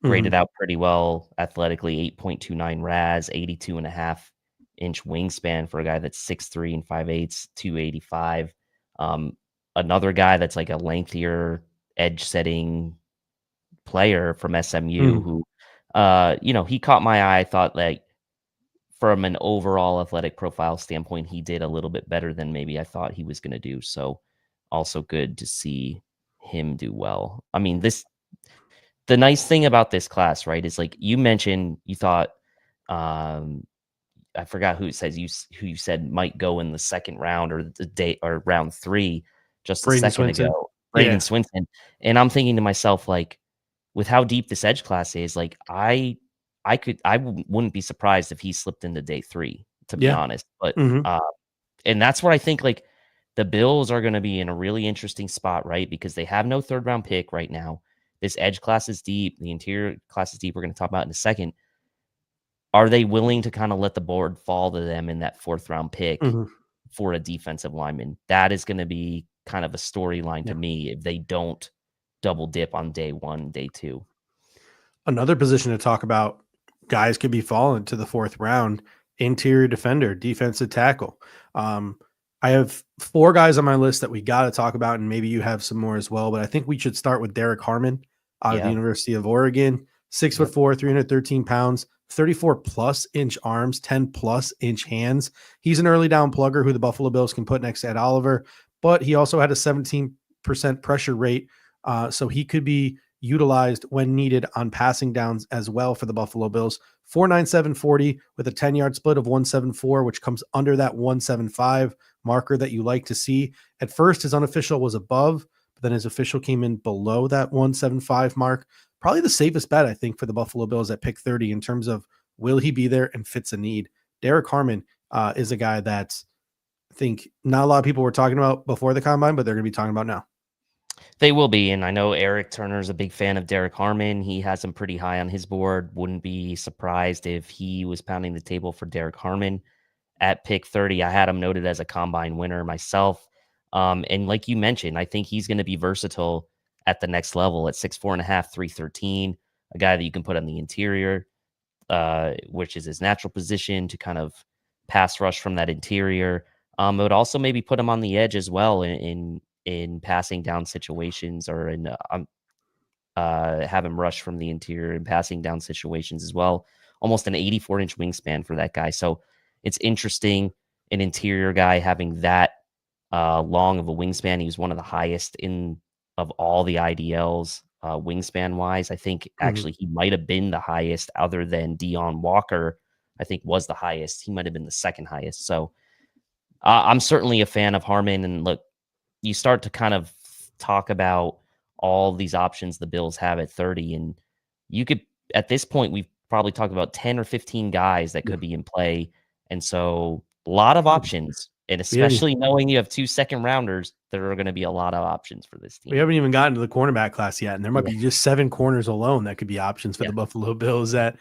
graded out pretty well athletically, 8.29 RAS, 82.5-inch wingspan for a guy that's 6'3" and 5/8, 285. Another guy that's like a lengthier edge setting player from SMU who he caught my eye. I thought like from an overall athletic profile standpoint, he did a little bit better than maybe I thought he was going to do. So also good to see him do well. I mean, the nice thing about this class, right, is like you mentioned, you thought, I forgot who you said might go in the 2nd round or the day or round 3 just a second ago. Braden Swinson. And I'm thinking to myself, like, with how deep this edge class is, like I wouldn't be surprised if he slipped into day 3, to be honest. But and that's where I think like the Bills are going to be in a really interesting spot, right? Because they have no 3rd round pick right now. This edge class is deep. The interior class is deep. We're going to talk about in a second. Are they willing to kind of let the board fall to them in that 4th round pick for a defensive lineman? That is going to be kind of a storyline to me if they don't double dip on day 1, day 2. Another position to talk about, guys could be falling to the 4th round, interior defender, defensive tackle. I have 4 guys on my list that we got to talk about, and maybe you have some more as well, but I think we should start with Derek Harmon out of the University of Oregon, 6'4", 313 pounds, 34-plus-inch arms, 10-plus-inch hands. He's an early down plugger who the Buffalo Bills can put next to Ed Oliver, but he also had a 17% pressure rate, so he could be utilized when needed on passing downs as well for the Buffalo Bills. 4.9740 with a 10-yard split of 174, which comes under that 175 marker that you like to see. At first, his unofficial was above, but then his official came in below that 175 mark. Probably the safest bet, I think, for the Buffalo Bills at pick 30 in terms of will he be there and fits a need. Derek Harmon is a guy that I think not a lot of people were talking about before the combine, but they're going to be talking about now. They will be, and I know Eric Turner is a big fan of Derek Harmon. He has him pretty high on his board. Wouldn't be surprised if he was pounding the table for Derek Harmon at pick 30. I had him noted as a combine winner myself. And like you mentioned, I think he's going to be versatile at the next level at 6'4.5", 313, a guy that you can put on the interior, which is his natural position to kind of pass rush from that interior. It would also maybe put him on the edge as well in passing down situations, or in have him rush from the interior in passing down situations as well. Almost an 84-inch wingspan for that guy. So it's interesting, an interior guy having that long of a wingspan. He was one of the highest of all the IDLs wingspan wise. I think actually he might have been the highest other than Deion Walker. I think was the highest. He might have been the second highest. So I'm certainly a fan of Harmon. And look, you start to kind of talk about all these options the Bills have at 30. And you could, at this point, we've probably talked about 10 or 15 guys that could be in play. And so a lot of options. And especially knowing you have 2 second rounders, there are going to be a lot of options for this team. We haven't even gotten to the cornerback class yet, and there might be just 7 corners alone that could be options for the Buffalo Bills at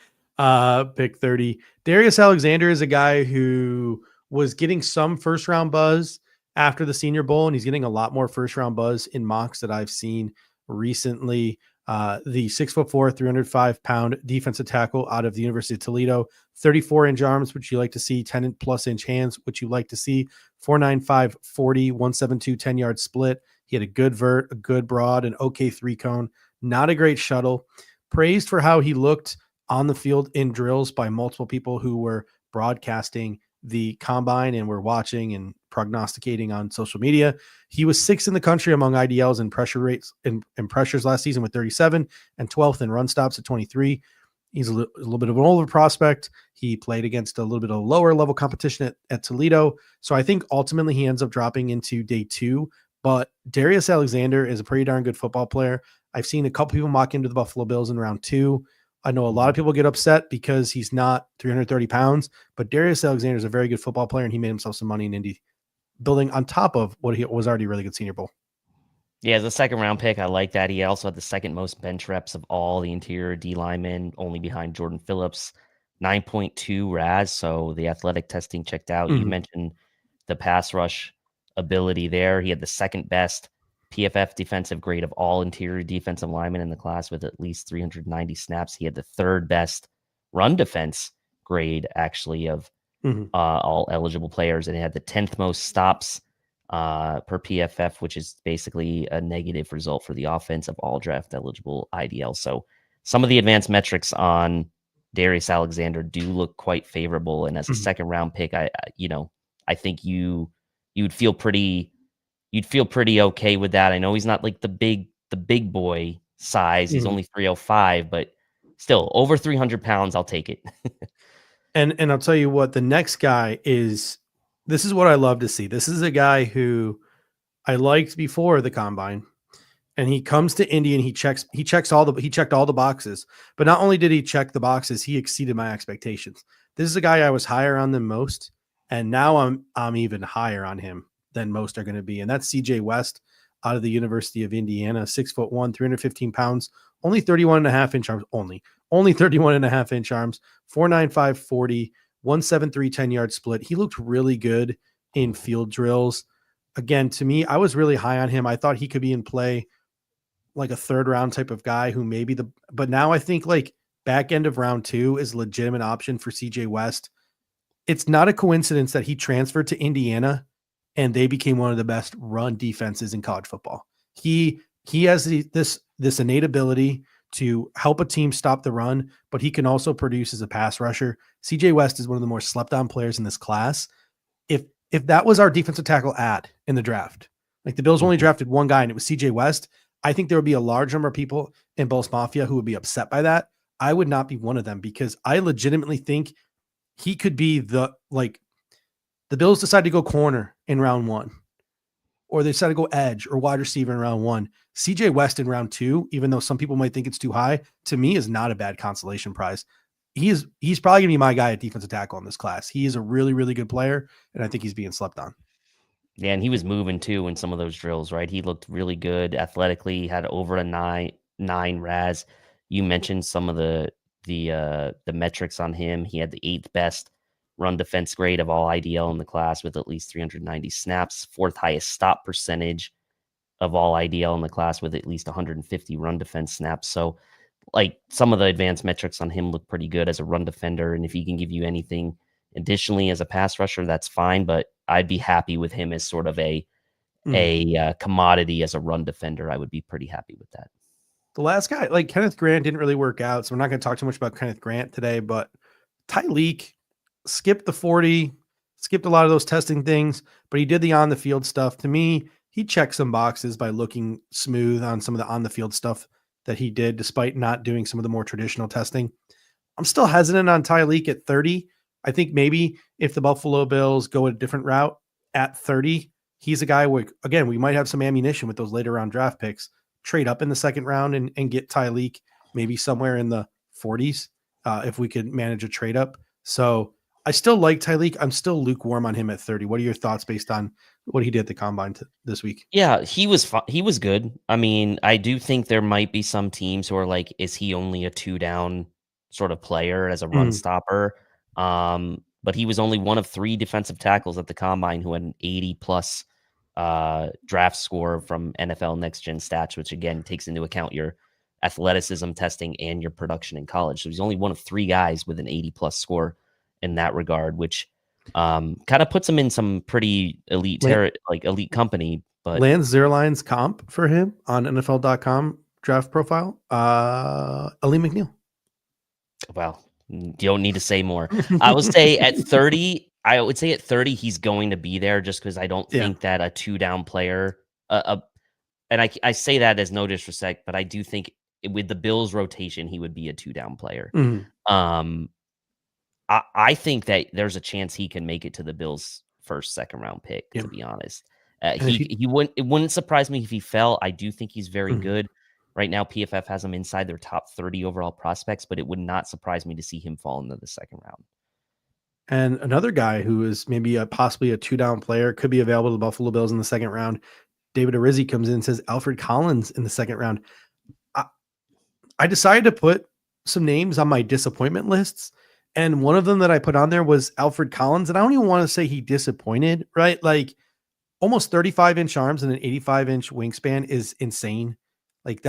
pick 30. Darius Alexander is a guy who was getting some first-round buzz after the Senior Bowl, and he's getting a lot more first-round buzz in mocks that I've seen recently. The 6'4", 305-pound defensive tackle out of the University of Toledo, 34-inch arms, which you like to see, 10+ inch hands, which you like to see, 4.95 40, 172 10-yard split. He had a good vert, a good broad, an okay 3-cone, not a great shuttle. Praised for how he looked on the field in drills by multiple people who were broadcasting the combine and were watching and prognosticating on social media. He was 6th in the country among IDLs in pressure rates and pressures last season with 37, and 12th in run stops at 23. He's a little bit of an older prospect. He played against a little bit of lower level competition at Toledo. So I think ultimately he ends up dropping into day 2, but Darius Alexander is a pretty darn good football player. I've seen a couple people mock into the Buffalo Bills in round 2. I know a lot of people get upset because he's not 330 pounds, but Darius Alexander is a very good football player, and he made himself some money in Indy, building on top of what he was already a really good Senior Bowl. Yeah, as a second-round pick, I like that. He also had the second most bench reps of all the interior D linemen, only behind Jordan Phillips, 9.2 RAS, so the athletic testing checked out. You mentioned the pass rush ability there. He had the second best PFF defensive grade of all interior defensive linemen in the class with at least 390 snaps. He had the third best run defense grade, actually, of all eligible players, and he had the 10th most stops per PFF, which is basically a negative result for the offense of all draft eligible IDL. So some of the advanced metrics on Darius Alexander do look quite favorable. And as a second round pick, I think you'd feel pretty okay with that. I know he's not like the big boy size. He's only 305, but still over 300 pounds. I'll take it. And I'll tell you what, the next guy is, this is what I love to see. This is a guy who I liked before the combine, and he comes to Indy and he checked all the boxes. But not only did he check the boxes, he exceeded my expectations. This is a guy I was higher on than most, and now I'm even higher on him than most are going to be. And that's CJ West out of the University of Indiana, 6'1", 315 pounds, only 31.5-inch arms, only 31.5-inch arms, 4.95 40, 173 10-yard split. He looked really good in field drills. Again, to me, I was really high on him. I thought he could be in play like a third round type of guy who maybe but now I think like back end of round 2 is a legitimate option for CJ West. It's not a coincidence that he transferred to Indiana and they became one of the best run defenses in college football. He has this innate ability to help a team stop the run, but he can also produce as a pass rusher. CJ West is one of the more slept on players in this class. If that was our defensive tackle in the draft, like the Bills only drafted one guy and it was CJ West, I think there would be a large number of people in Bills Mafia who would be upset by that. I would not be one of them because I legitimately think he could be the Bills decide to go corner in round 1, or they decide to go edge or wide receiver in round 1. CJ West in round 2, even though some people might think it's too high, to me is not a bad consolation prize. He's probably gonna be my guy at defensive tackle in this class. He is a really, really good player, and I think he's being slept on. Yeah, and he was moving too in some of those drills, right? He looked really good athletically, had over a nine RAS. You mentioned some of the metrics on him. He had the 8th best run defense grade of all IDL in the class with at least 390 snaps, 4th highest stop percentage of all IDL in the class with at least 150 run defense snaps. So like some of the advanced metrics on him look pretty good as a run defender. And if he can give you anything additionally as a pass rusher, that's fine. But I'd be happy with him as sort of a commodity as a run defender. I would be pretty happy with that. The last guy, like Kenneth Grant, didn't really work out. So we're not going to talk too much about Kenneth Grant today, but Tyleek skipped the 40, skipped a lot of those testing things, but he did the on the field stuff. To me, he checked some boxes by looking smooth on some of the on the field stuff that he did, despite not doing some of the more traditional testing. I'm still hesitant on Tyleek at 30. I think maybe if the Buffalo Bills go a different route at 30, he's a guy where, again, we might have some ammunition with those later round draft picks, trade up in the second round and get Tyleek maybe somewhere in the 40s if we could manage a trade up. So I still like Tyleek. I'm still lukewarm on him at 30. What are your thoughts based on what he did at the combine this week? Yeah, he was good. I mean, I do think there might be some teams who are like, is he only a 2-down sort of player as a run stopper? But he was only one of 3 defensive tackles at the combine who had an 80+ draft score from NFL Next Gen Stats, which again takes into account your athleticism testing and your production in college. So he's only one of 3 guys with an 80+ score in that regard, which kind of puts him in some pretty elite elite company. But Lance Zierlein's comp for him on NFL.com draft profile, Ali McNeil. Well, you don't need to say more. I would say at 30, he's going to be there just because I don't think that a 2-down player, and I say that as no disrespect, but I do think with the Bills rotation, he would be a 2-down player. I think that there's a chance he can make it to the Bills' first, second round pick, to be honest. He wouldn't. It wouldn't surprise me if he fell. I do think he's very good. Right now, PFF has him inside their top 30 overall prospects, but it would not surprise me to see him fall into the second round. And another guy who is maybe possibly a 2-down player could be available to the Buffalo Bills in the second round. David Arizzi comes in and says Alfred Collins in the second round. I decided to put some names on my disappointment lists. And one of them that I put on there was Alfred Collins. And I don't even want to say he disappointed, right? Like almost 35-inch arms and an 85-inch wingspan is insane. Like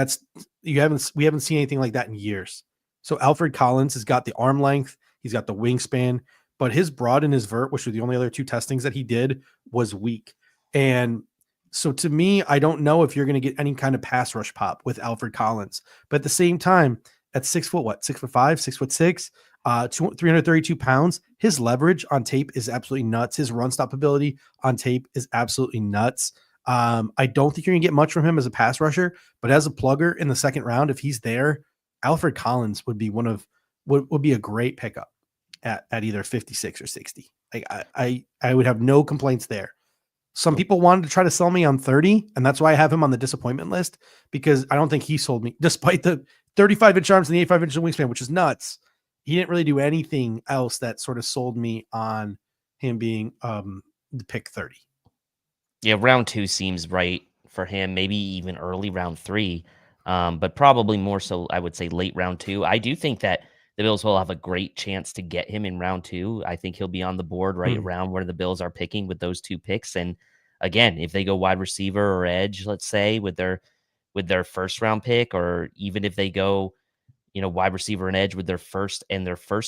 we haven't seen anything like that in years. So Alfred Collins has got the arm length. He's got the wingspan, but his broad and his vert, which were the only other 2 testings that he did, was weak. And so to me, I don't know if you're going to get any kind of pass rush pop with Alfred Collins, but at the same time, at 6'5", 6'6", 332 pounds, his leverage on tape is absolutely nuts. His run stop ability on tape is absolutely nuts. I don't think you're gonna get much from him as a pass rusher, but as a plugger in the second round, if he's there, Alfred Collins would be would be a great pickup at either 56 or 60. Like I would have no complaints there. Some people wanted to try to sell me on 30, and that's why I have him on the disappointment list, because I don't think he sold me, despite the 35-inch arms and the 85-inch wingspan, which is nuts. He didn't really do anything else that sort of sold me on him being the pick 30. Yeah, round 2 seems right for him, maybe even early round 3, but probably more so, I would say, late round 2. I do think that the Bills will have a great chance to get him in round 2. I think he'll be on the board right around where the Bills are picking with those 2 picks. And again, if they go wide receiver or edge, let's say with their first round pick, or even if they go, wide receiver and edge with their first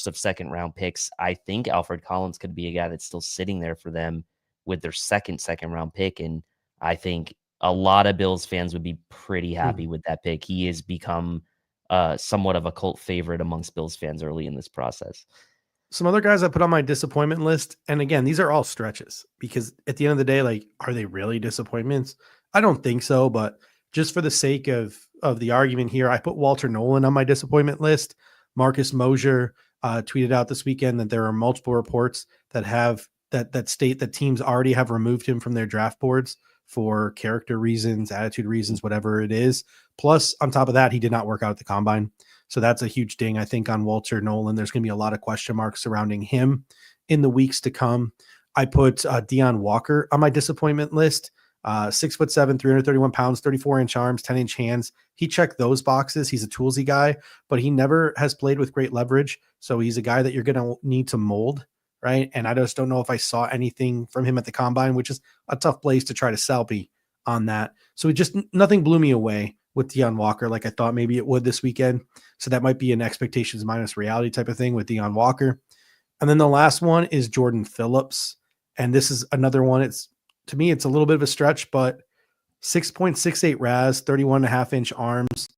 of second round picks, I think Alfred Collins could be a guy that's still sitting there for them with their second round pick. And I think a lot of Bills fans would be pretty happy with that pick. He has become somewhat of a cult favorite amongst Bills fans early in this process. Some other guys I put on my disappointment list, and again, these are all stretches, because at the end of the day, like, are they really disappointments? I don't think so, but just for the sake of the argument here, I put Walter Nolan on my disappointment list. Marcus Mosher tweeted out this weekend that there are multiple reports that have that state that teams already have removed him from their draft boards for character reasons, attitude reasons, whatever it is. Plus, on top of that, he did not work out at the combine. So that's a huge ding, I think, on Walter Nolan. There's going to be a lot of question marks surrounding him in the weeks to come. I put Deion Walker on my disappointment list. 6'7", 331 pounds, 34-inch arms, 10-inch hands. He checked those boxes. He's a toolsy guy, but he never has played with great leverage. So he's a guy that you're going to need to mold, right? And I just don't know if I saw anything from him at the combine, which is a tough place to try to selfie on that. So nothing blew me away with Deion Walker like I thought maybe it would this weekend. So that might be an expectations minus reality type of thing with Deion Walker. And then the last one is Jordan Phillips. And this is another one. To me, it's a little bit of a stretch, but 6.68 RAS, 31.5-inch arms.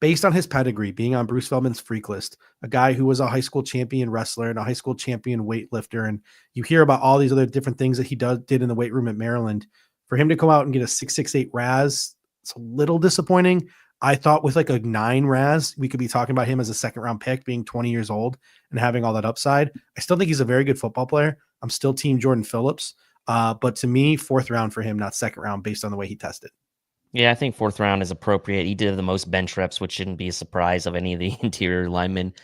Based on his pedigree, being on Bruce Feldman's freak list, a guy who was a high school champion wrestler and a high school champion weightlifter, and you hear about all these other different things that he did in the weight room at Maryland. For him to come out and get a 6.68 RAS, it's a little disappointing. I thought with like a 9 RAS, we could be talking about him as a second-round pick, being 20 years old and having all that upside. I still think he's a very good football player. I'm still team Jordan Phillips. But to me, 4th round for him, not 2nd round, based on the way he tested. Yeah, I think 4th round is appropriate. He did the most bench reps, which shouldn't be a surprise of any of the interior linemen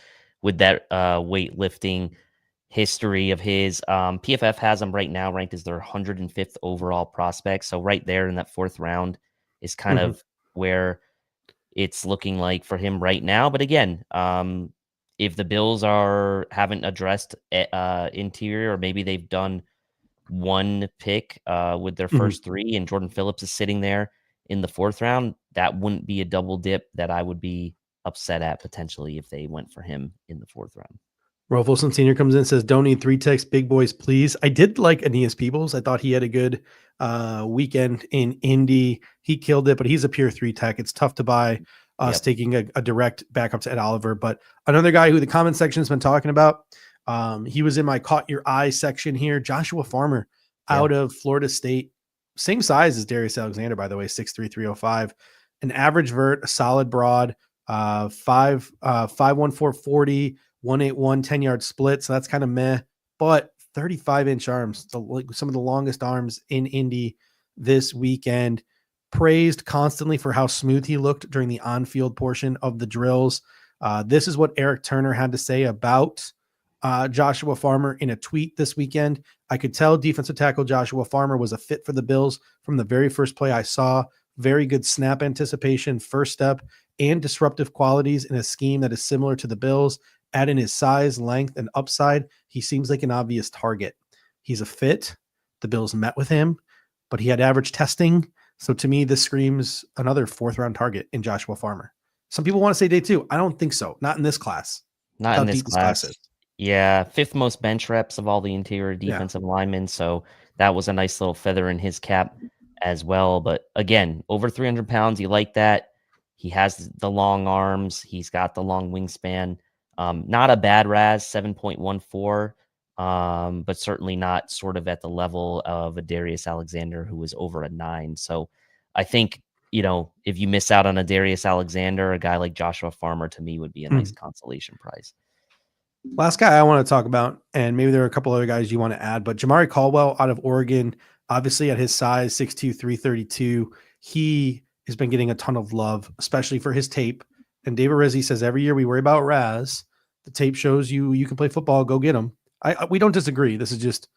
with that weightlifting history of his. PFF has him right now ranked as their 105th overall prospect. So right there in that 4th round is kind of where it's looking like for him right now. But again, if the Bills haven't addressed interior, or maybe they've done one pick with their first 3 and Jordan Phillips is sitting there in the 4th round, that wouldn't be a double dip that I would be upset at potentially if they went for him in the 4th round. Rolf Wilson Sr. comes in and says, don't need 3 techs, big boys, please. I did like Aeneas Peebles. I thought he had a good weekend in Indy. He killed it, but he's a pure 3 tech. It's tough to buy us taking a direct backup to Ed Oliver. But another guy who the comment section has been talking about, he was in my caught your eye section here. Joshua Farmer out of Florida State, same size as Darius Alexander, by the way, 6'3", 305, an average vert, a solid broad, 5'1", 440, 181, 10-yard split. So that's kind of meh, but 35-inch arms, some of the longest arms in Indy this weekend. Praised constantly for how smooth he looked during the on-field portion of the drills. This is what Eric Turner had to say about Joshua Farmer in a tweet this weekend. I could tell defensive tackle Joshua Farmer was a fit for the Bills from the very first play I saw. Very good snap anticipation, first step, and disruptive qualities in a scheme that is similar to the Bills. Add in his size, length, and upside, he seems like an obvious target. He's a fit. The Bills met with him, but he had average testing. So to me, this screams another 4th round target in Joshua Farmer. Some people want to say day 2. I don't think so. Not in this class. Not in this class. Yeah, 5th most bench reps of all the interior defensive linemen. So that was a nice little feather in his cap as well. But again, over 300 pounds, you like that. He has the long arms. He's got the long wingspan. Not a bad RAS, 7.14, but certainly not sort of at the level of a Darius Alexander who was over a 9. So I think, if you miss out on a Darius Alexander, a guy like Joshua Farmer, to me, would be a nice consolation prize. Last guy I want to talk about, and maybe there are a couple other guys you want to add, but Jamari Caldwell out of Oregon, obviously at his size, 6'2", 332, he has been getting a ton of love, especially for his tape. And David Rizzi says every year we worry about RAS. The tape shows you can play football. Go get him. We don't disagree. This is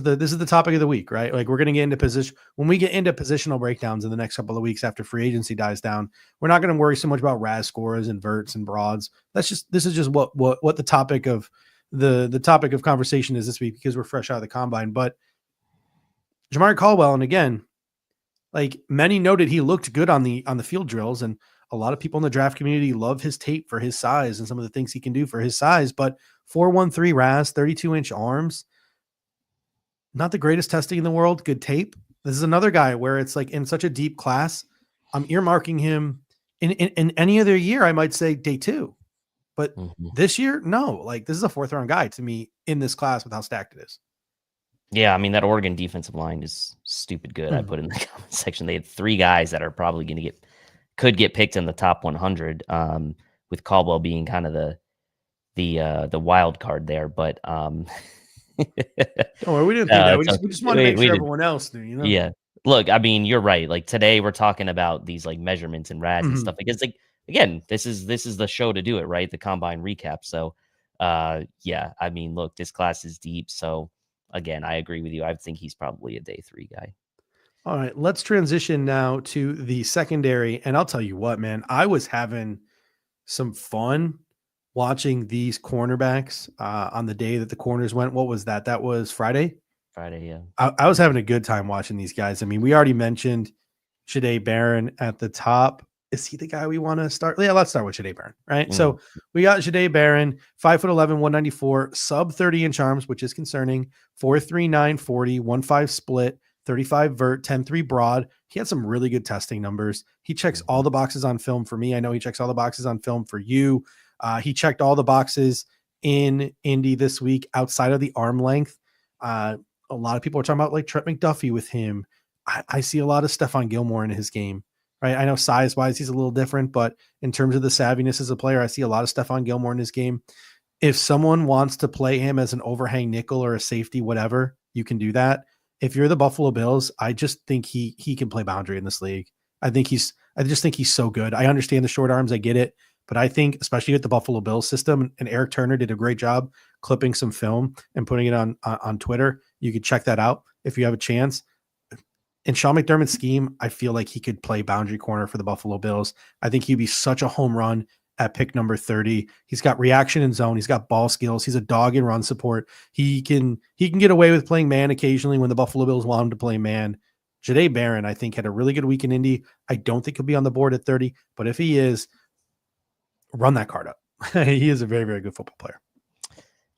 the topic of the week, right? Like, we're going to get into position when we get into positional breakdowns in the next couple of weeks after free agency dies down. We're not going to worry so much about RAS scores and verts and broads. This is just what the topic of the topic of conversation is this week, because we're fresh out of the combine. But Jamari Caldwell, and again, like many noted, he looked good on the field drills, and a lot of people in the draft community love his tape for his size and some of the things he can do for his size. But 4.13 RAS, 32-inch arms, not the greatest testing in the world. Good tape. This is another guy where it's like in such a deep class, I'm earmarking him in any other year. I might say day 2, but this year, no, like this is a 4th round guy to me in this class with how stacked it is. Yeah, I mean, that Oregon defensive line is stupid good. I put in the comment section. They had 3 guys that are probably going to could get picked in the top 100, with Caldwell being kind of the wild card there. But Don't worry, we didn't think that. We just wanted to make sure didn't. everyone else knew, you know? Yeah. Look, I mean, you're right. Like today we're talking about these like measurements and RAS and stuff because like again, this is the show to do it, right? The combine recap. So yeah, I mean, look, this class is deep. So again, I agree with you. I think he's probably a day 3 guy. All right, let's transition now to the secondary. And I'll tell you what, man, I was having some fun watching these cornerbacks on the day that the corners went. What was that? That was Friday? Friday, yeah. I was having a good time watching these guys. I mean, we already mentioned Jahdae Barron at the top. Is he the guy we want to start? Yeah, let's start with Jahdae Barron, right? So we got Jahdae Barron, 5'11", 194, sub 30-inch arms, which is concerning. 4'3", 940, 1.5 split, 35 vert, 10.3 broad. He had some really good testing numbers. He checks all the boxes on film for me. I know he checks all the boxes on film for you. He checked all the boxes in Indy this week outside of the arm length. A lot of people are talking about like Trent McDuffie with him. I see a lot of Stephon Gilmore in his game, right? I know size-wise he's a little different, but in terms of the savviness as a player, I see a lot of Stephon Gilmore in his game. If someone wants to play him as an overhang nickel or a safety, whatever, you can do that. If you're the Buffalo Bills, I just think he can play boundary in this league. I just think he's so good. I understand the short arms, I get it, but I think especially with the Buffalo Bills system, and Eric Turner did a great job clipping some film and putting it on Twitter. You could check that out if you have a chance. In Sean McDermott's scheme, I feel like he could play boundary corner for the Buffalo Bills. I think he'd be such a home run at pick number 30. He's got reaction in zone. He's got ball skills. He's a dog in run support. He can get away with playing man occasionally when the Buffalo Bills want him to play man. Jahdae Barron, I think, had a really good week in Indy. I don't think he'll be on the board at 30, but if he is, run that card up. He is a very, very good football player.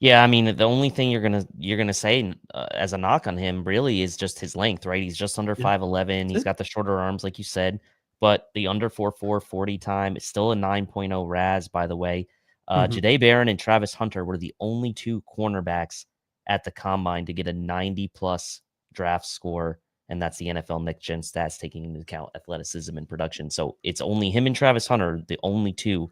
Yeah, I mean, the only thing you're gonna say as a knock on him really is just his length, right? He's just under 5'11". He's got the shorter arms, like you said, but the under 4.4 40 time is still a 9.0 RAS, by the way. Jahdae Barron and Travis Hunter were the only 2 cornerbacks at the combine to get a 90+ draft score, and that's the NFL Next Gen stats taking into account athleticism and production. So it's only him and Travis Hunter, the only 2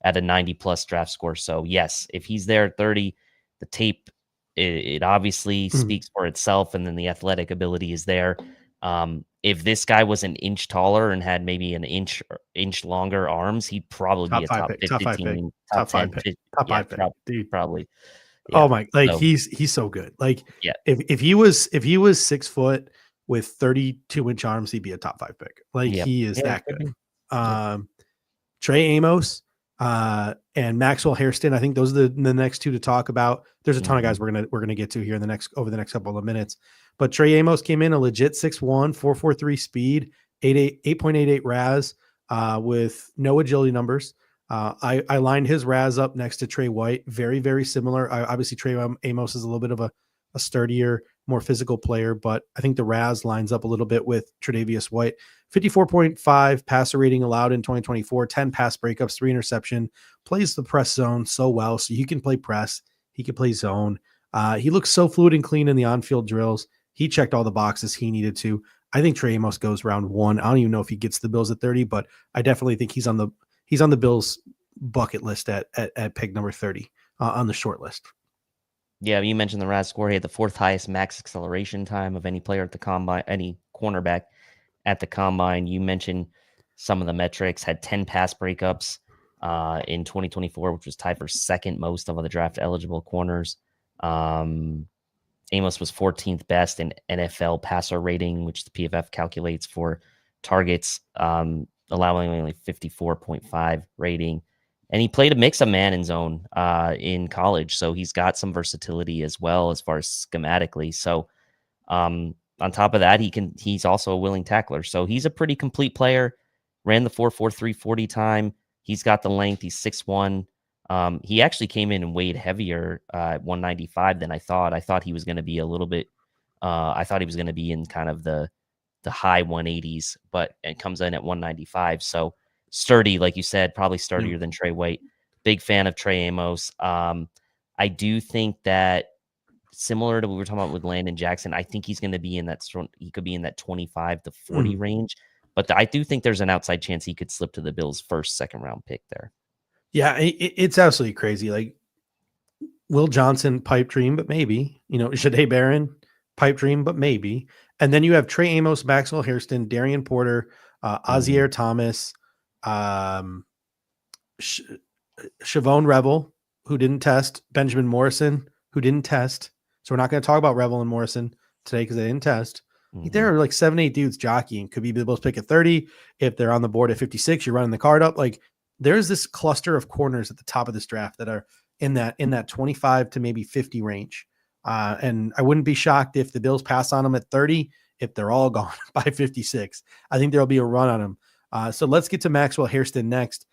at a 90+ draft score. So yes, if he's there at 30. The tape, it obviously speaks for itself, and then the athletic ability is there. If this guy was an inch taller and had maybe an inch longer arms, he'd probably be a top 15, top 10 pick. Top 5 pick, dude. Probably. Yeah. Oh my! Like so, he's so good. Like yeah, if he was 6 foot with 32-inch arms, he'd be a top 5 pick. Like he is that good. Trey Amos. And Maxwell Hairston, I think those are the next 2 to talk about. There's a ton of guys we're gonna get to here over the next couple of minutes. But Trey Amos came in a legit 6'1", 4.43 speed, 8.88 RAS, with no agility numbers. I lined his RAS up next to Trey White, very, very similar. Obviously Trey Amos is a little bit of a sturdier, more physical player, but I think the RAS lines up a little bit with Tre'Davious White. 54.5 passer rating allowed in 2024, 10 pass breakups, 3 interception, plays the press zone so well. So he can play press. He can play zone. He looks so fluid and clean in the on-field drills. He checked all the boxes he needed to. I think Trey Amos goes round 1. I don't even know if he gets the Bills at 30, but I definitely think he's on the Bills bucket list at pick number 30 on the short list. Yeah, you mentioned the RAS score. He had the 4th highest max acceleration time of any player at the combine, any cornerback at the combine. You mentioned some of the metrics, had 10 pass breakups in 2024, which was tied for 2nd most of the draft eligible corners. Amos was 14th best in NFL passer rating, which the PFF calculates for targets, allowing only 54.5 rating. And he played a mix of man and zone in college. So he's got some versatility as well as far as schematically. So on top of that, he's also a willing tackler. So he's a pretty complete player. Ran the 4.43 40 time. He's got the length. He's 6'1". He actually came in and weighed heavier at 195 than I thought. I thought he was going to be a little bit I thought he was going to be in kind of the high 180s, but it comes in at 195. So sturdy, like you said, probably sturdier than Trey White. Big fan of Trey Amos. I do think that similar to what we were talking about with Landon Jackson. I think he's going to be in that. He could be in that 25 to 40 range. But I do think there's an outside chance he could slip to the Bills' first, second round pick there. Yeah, it's absolutely crazy. Like Will Johnson, pipe dream, but maybe. Jahdae Barron, pipe dream, but maybe. And then you have Trey Amos, Maxwell Hairston, Darian Porter, Azier Thomas, Shavon Revel, who didn't test, Benjamin Morrison, who didn't test. So we're not going to talk about Revel and Morrison today because they didn't test. There are like 7-8 dudes jockeying. Could be the Bills pick at 30. If they're on the board at 56, you're running the card up. Like there's this cluster of corners at the top of this draft that are in that 25 to maybe 50 range. And I wouldn't be shocked if the Bills pass on them at 30, if they're all gone by 56. I think there'll be a run on them. So let's get to Maxwell Hairston next.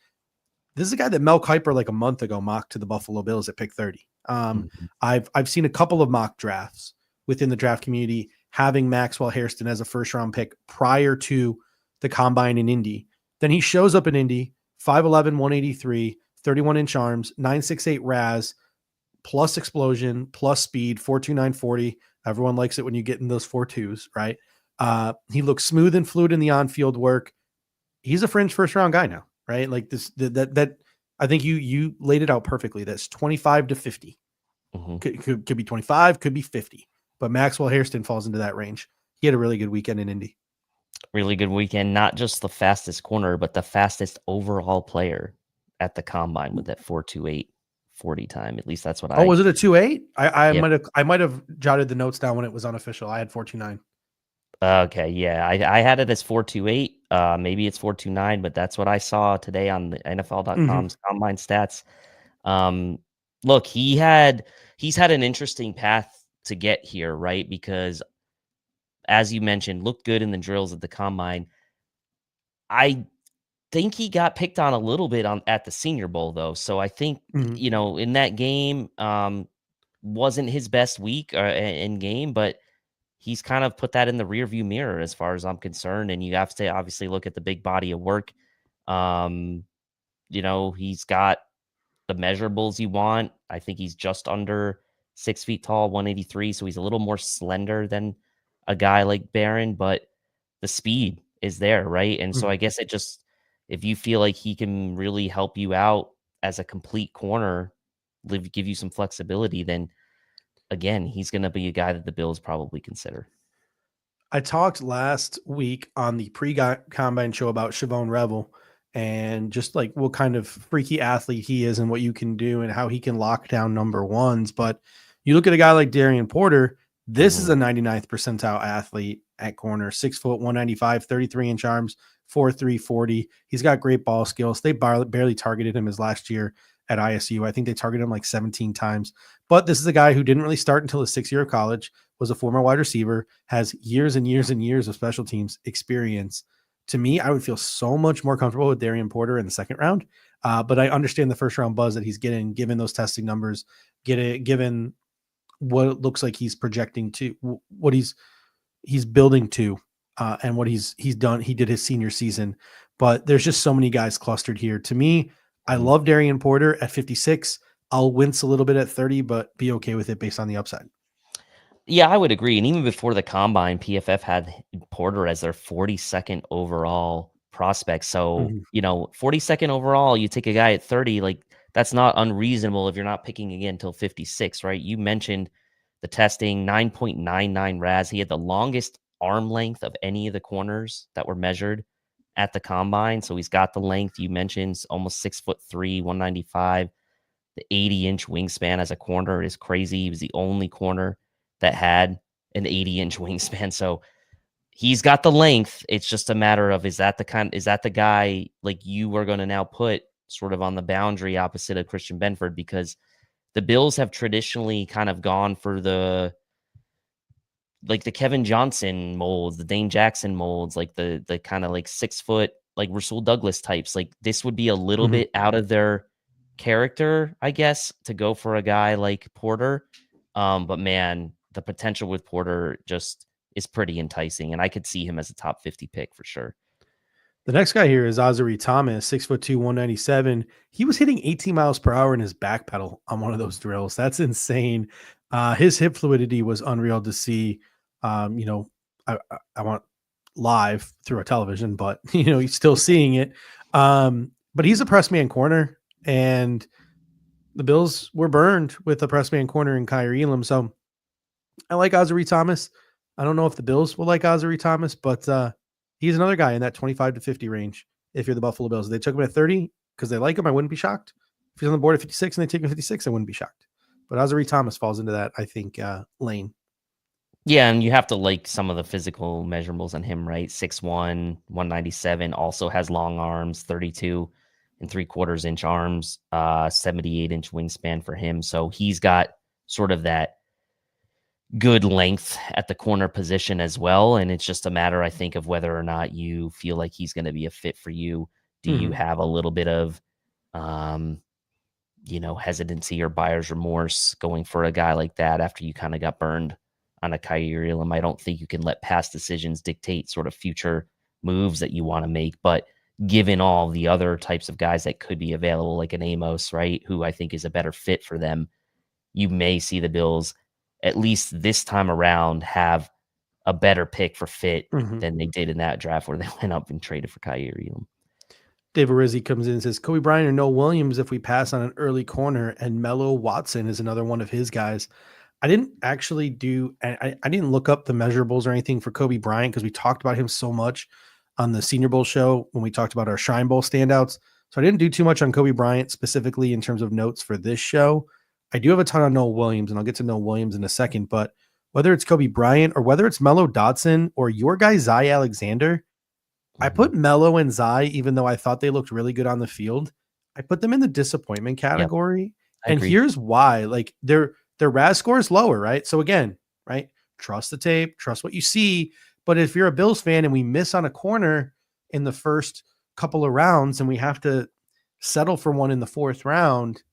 This is a guy that Mel Kiper like a month ago mocked to the Buffalo Bills at pick 30. I've seen a couple of mock drafts within the draft community having Maxwell Hairston as a first round pick prior to the combine in Indy. Then he shows up in Indy, 5'11", 183, 31-inch arms, 9.68 RAS, plus explosion, plus speed, 4.29 40. Everyone likes it when you get in those 4.2s, right? He looks smooth and fluid in the on-field work. He's a fringe first round guy now, right? Like this, that I think you laid it out perfectly. That's 25 to 50. Could be 25, could be 50. But Maxwell Hairston falls into that range. He had a really good weekend in Indy. Really good weekend. Not just the fastest corner, but the fastest overall player at the combine with that 4.28 40 time. At least that's what I. Oh, was it a 2.8? I might have jotted the notes down when it was unofficial. I had 4.29. Okay, yeah, I had it as 4.28. Maybe it's 4.29, but that's what I saw today on the NFL.com's combine stats. Look, he's had an interesting path to get here, right? Because as you mentioned, looked good in the drills at the combine. I think he got picked on a little bit at the Senior Bowl, though. So I think, in that game, wasn't his best week in game, but he's kind of put that in the rearview mirror as far as I'm concerned. And you have to obviously look at the big body of work. He's got the measurables you want. I think he's just under 6 feet tall, 183. So he's a little more slender than a guy like Barron, but the speed is there, right? And so I guess if you feel like he can really help you out as a complete corner, give you some flexibility, then again, he's going to be a guy that the Bills probably consider. I talked last week on the pre-combine show about Shavon Revel and just like what kind of freaky athlete he is and what you can do and how he can lock down number ones. But you look at a guy like Darian Porter, this is a 99th percentile athlete at corner, 6 foot, 195, 33-inch arms, 4.3 40. He's got great ball skills. They barely targeted him his last year at ISU. I think they targeted him like 17 times. But this is a guy who didn't really start until his 6th year of college, was a former wide receiver, has years and years and years of special teams experience. To me, I would feel so much more comfortable with Darian Porter in the second round. But I understand the first round buzz that he's getting, given those testing numbers, given what it looks like he's projecting to, what he's building to, and what he's done. He did his senior season, but there's just so many guys clustered here. To me, I love Darian Porter at 56. I'll wince a little bit at 30, but be okay with it based on the upside. Yeah, I would agree. And even before the combine, PFF had Porter as their 42nd overall prospect. So, 42nd overall, you take a guy at 30, like that's not unreasonable if you're not picking again until 56, right? You mentioned the testing, 9.99 RAS. He had the longest arm length of any of the corners that were measured at the combine. So he's got the length you mentioned, almost 6'3", 195. The 80-inch wingspan as a corner is crazy. He was the only corner that had an 80-inch wingspan. So he's got the length. It's just a matter of, is that the guy like you are going to now put sort of on the boundary opposite of Christian Benford? Because the Bills have traditionally kind of gone for the Kevin Johnson molds, the Dane Jackson molds, like the kind of like 6 foot, like Rasul Douglas types. Like this would be a little bit out of their character, I guess, to go for a guy like Porter. But man, the potential with Porter just is pretty enticing, and I could see him as a top 50 pick for sure. The next guy here is Azier Thomas, 6'2", 197. He was hitting 18 miles per hour in his back pedal on one of those drills. That's insane. His hip fluidity was unreal to see. I want live through a television, but he's still seeing it. But he's a press man corner, and the Bills were burned with a press man corner in Kyrie Elam. So I like Ozzie Thomas. I don't know if the Bills will like Ozzie Thomas, but he's another guy in that 25 to 50 range. If you're the Buffalo Bills, if they took him at 30 because they like him, I wouldn't be shocked. If he's on the board at 56 and they take him at 56, I wouldn't be shocked. But Ozzie Thomas falls into that, I think, lane. Yeah, and you have to like some of the physical measurables on him, right? 6'1", 197, also has long arms, 32 and 3/4 inch arms, 78-inch wingspan for him. So he's got sort of that good length at the corner position as well. And it's just a matter, I think, of whether or not you feel like he's going to be a fit for you. Do you have a little bit of, hesitancy or buyer's remorse going for a guy like that after you kind of got burned on a Kyrie Elam? I don't think you can let past decisions dictate sort of future moves that you want to make. But given all the other types of guys that could be available, like an Amos, right, who I think is a better fit for them, you may see the Bills, at least this time around, have a better pick for fit than they did in that draft where they went up and traded for Kyrie Elam. Dave Arizzi comes in and says, Kobe Bryant or Noah Williams if we pass on an early corner, and Mello Watson is another one of his guys. I didn't actually I didn't look up the measurables or anything for Kobe Bryant because we talked about him so much on the Senior Bowl show when we talked about our Shrine Bowl standouts. So I didn't do too much on Kobe Bryant specifically in terms of notes for this show. I do have a ton on Noah Williams, and I'll get to Noah Williams in a second, but whether it's Kobe Bryant or whether it's Mello Dotson or your guy, Zy Alexander, I put Mello and Zy, even though I thought they looked really good on the field, I put them in the disappointment category. Yep. And here's why. Like their RAS score is lower, right? So again, right? Trust the tape, trust what you see. But if you're a Bills fan and we miss on a corner in the first couple of rounds and we have to settle for one in the fourth round,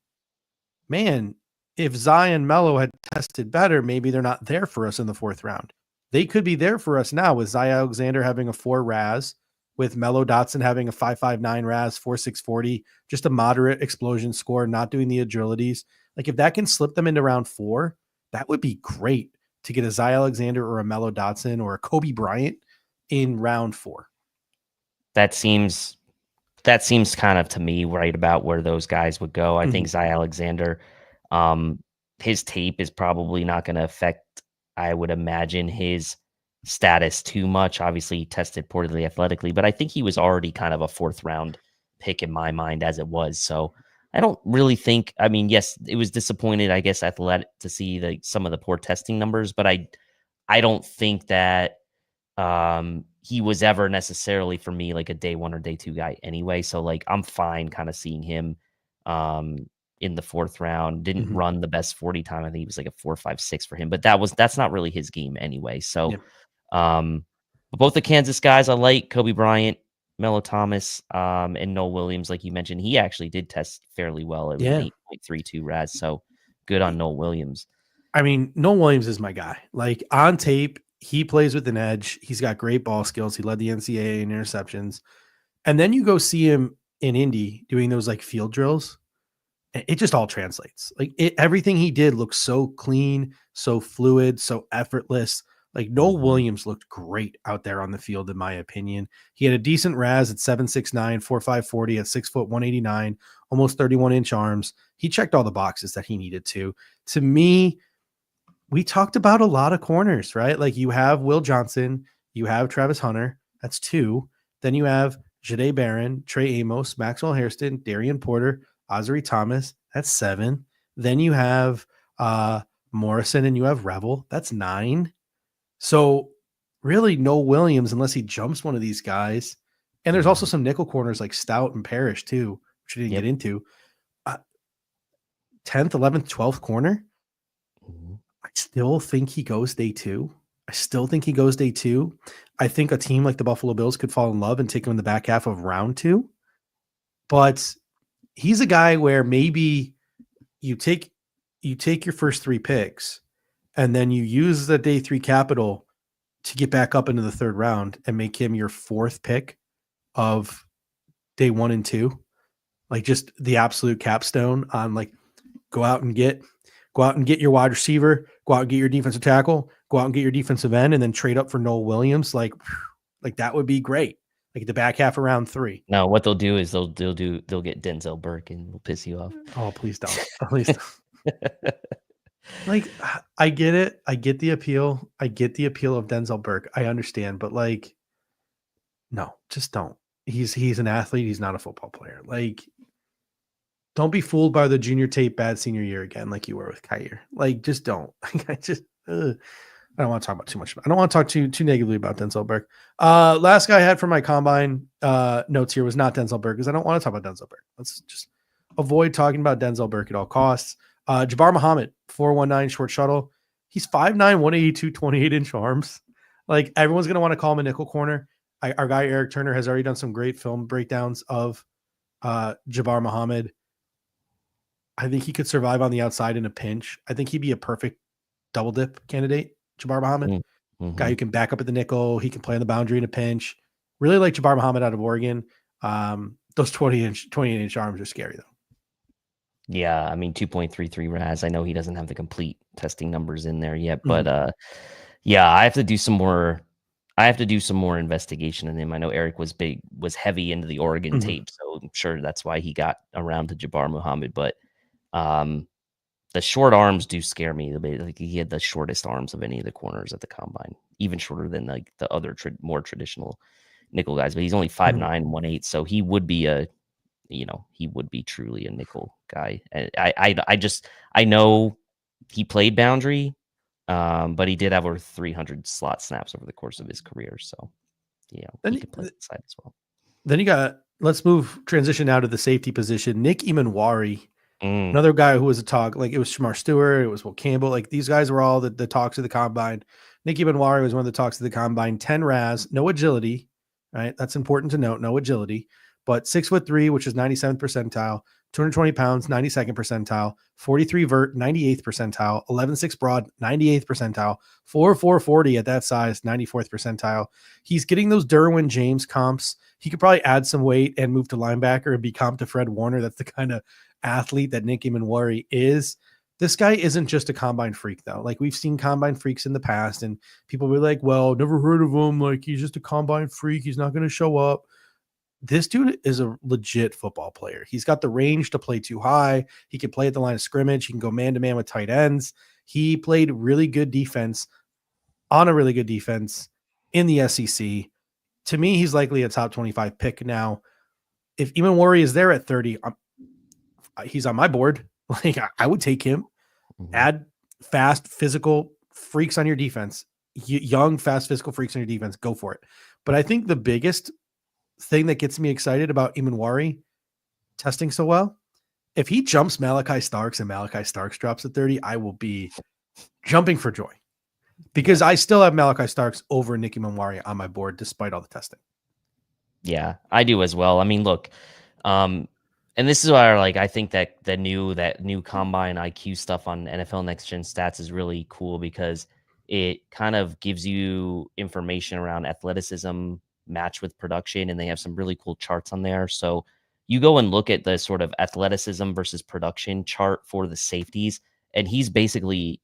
man, if Zy and Mello had tested better, maybe they're not there for us in the fourth round. They could be there for us now with Zy Alexander having a 4 RAS, with Mello Dotson having a 5.59 RAS, 4.640, just a moderate explosion score, not doing the agilities. Like if that can slip them into round 4, that would be great to get a Zy Alexander or a Mello Dotson or a Kobe Bryant in round 4. That seems kind of to me right about where those guys would go. I think Zy Alexander, his tape is probably not going to affect, I would imagine, his status too much. Obviously, he tested poorly athletically, but I think he was already kind of a 4th round pick in my mind as it was. So I don't really think, I mean, yes, it was disappointed, I guess, athletic to see some of the poor testing numbers, but I don't think that he was ever necessarily for me like a day 1 or day 2 guy anyway. So like I'm fine kind of seeing him in the 4th round. Didn't run the best 40 time. I think he was like a 4.56 for him, but that's not really his game anyway. So but both the Kansas guys I like, Kobe Bryant, Mello Thomas, and Noah Williams, like you mentioned, he actually did test fairly well. It was an 8.32 RAS, so good on Noah Williams. I mean, Noah Williams is my guy. Like on tape, he plays with an edge. He's got great ball skills. He led the NCAA in interceptions. And then you go see him in Indy doing those like field drills. It just all translates. Like everything he did looked so clean, so fluid, so effortless. Like Noah Williams looked great out there on the field, in my opinion. He had a decent RAS at 7.69, 4.540 at 6 foot 189, almost 31-inch arms. He checked all the boxes that he needed to. To me, we talked about a lot of corners, right? Like you have Will Johnson, you have Travis Hunter. That's 2. Then you have Jahdae Barron, Trey Amos, Maxwell Hairston, Darian Porter, Ozzie Thomas. That's 7. Then you have Morrison and you have Revel. That's 9. So really no Williams unless he jumps one of these guys. And there's also some nickel corners like Stout and Parrish too, which we didn't get into. 10th, 11th, 12th corner. I still think he goes day 2. I think a team like the Buffalo Bills could fall in love and take him in the back half of round 2. But he's a guy where maybe you take your first 3 picks and then you use the day 3 capital to get back up into the 3rd round and make him your 4th pick of day 1 and 2. Like just the absolute capstone on like go out and get Go out and get your wide receiver, go out and get your defensive tackle, go out and get your defensive end, and then trade up for Noel Williams. Like that would be great. Like the back half of round 3. No, what they'll do is they'll get Denzel Burke and it'll piss you off. Oh, please don't. Please don't. Like, I get it. I get the appeal. I get the appeal of Denzel Burke. I understand, but like, no, just don't. He's an athlete. He's not a football player. Like, don't be fooled by the junior tape bad senior year again, like you were with Kyer. Like, just don't. Like, I don't want to talk about too much. I don't want to talk too negatively about Denzel Burke. Last guy I had for my combine notes here was not Denzel Burke, because I don't want to talk about Denzel Burke. Let's just avoid talking about Denzel Burke at all costs. Jabbar Muhammad, 419 short shuttle. He's 5'9", 182, 28-inch arms. Like, everyone's going to want to call him a nickel corner. Our guy Eric Turner has already done some great film breakdowns of Jabbar Muhammad. I think he could survive on the outside in a pinch. I think he'd be a perfect double dip candidate, Jabbar Muhammad. Mm-hmm. Guy who can back up at the nickel. He can play on the boundary in a pinch. Really like Jabbar Muhammad out of Oregon. Those 28-inch arms are scary, though. Yeah, I mean 2.33 RAS. I know he doesn't have the complete testing numbers in there yet, but yeah, I have to do some more. I have to do some more investigation in him. I know Eric was heavy into the Oregon tape, so I'm sure that's why he got around to Jabbar Muhammad. But the short arms do scare me. Like, he had the shortest arms of any of the corners at the combine, even shorter than like the other more traditional nickel guys. But he's only 5'9", 1.8, so he would be he would be truly a nickel guy. And I know he played boundary, but he did have over 300 slot snaps over the course of his career. So, he could play inside as well. Then let's transition now to the safety position. Nick Emanwari, another guy who was a talk. Like, it was Shamar Stewart, it was Will Campbell. Like, these guys were all the talks of the combine. Nick Emanwari was one of the talks of the combine. 10 RAS, no agility, right? That's important to note. No agility, but 6'3", which is 97th percentile, 220 pounds, 92nd percentile, 43 vert, 98th percentile, 11.6 broad, 98th percentile, 4.40 at that size, 94th percentile. He's getting those Derwin James comps. He could probably add some weight and move to linebacker and be comp to Fred Warner. That's the kind of athlete that Nick Emanwari is. This guy isn't just a combine freak, though. Like, we've seen combine freaks in the past, and people were like, well, never heard of him. Like, he's just a combine freak. He's not going to show up. This dude is a legit football player. He's got the range to play too high. He can play at the line of scrimmage. He can go man-to-man with tight ends. He played really good defense on a really good defense in the SEC. To me, he's likely a top 25 pick now. If Emanwari is there at 30, he's on my board. Like, I would take him. Add fast, physical freaks on your defense. Young, fast, physical freaks on your defense. Go for it. But I think the biggest thing that gets me excited about Emanwari testing so well, if he jumps Malachi Starks and Malachi Starks drops at 30, I will be jumping for joy, because I still have Malachi Starks over Nick Emanwari on my board despite all the testing. Yeah, I do as well. I mean, look, and this is why I think that that new combine IQ stuff on NFL Next Gen Stats is really cool, because it kind of gives you information around athleticism match with production, and they have some really cool charts on there. So you go and look at the sort of athleticism versus production chart for the safeties, and he's basically,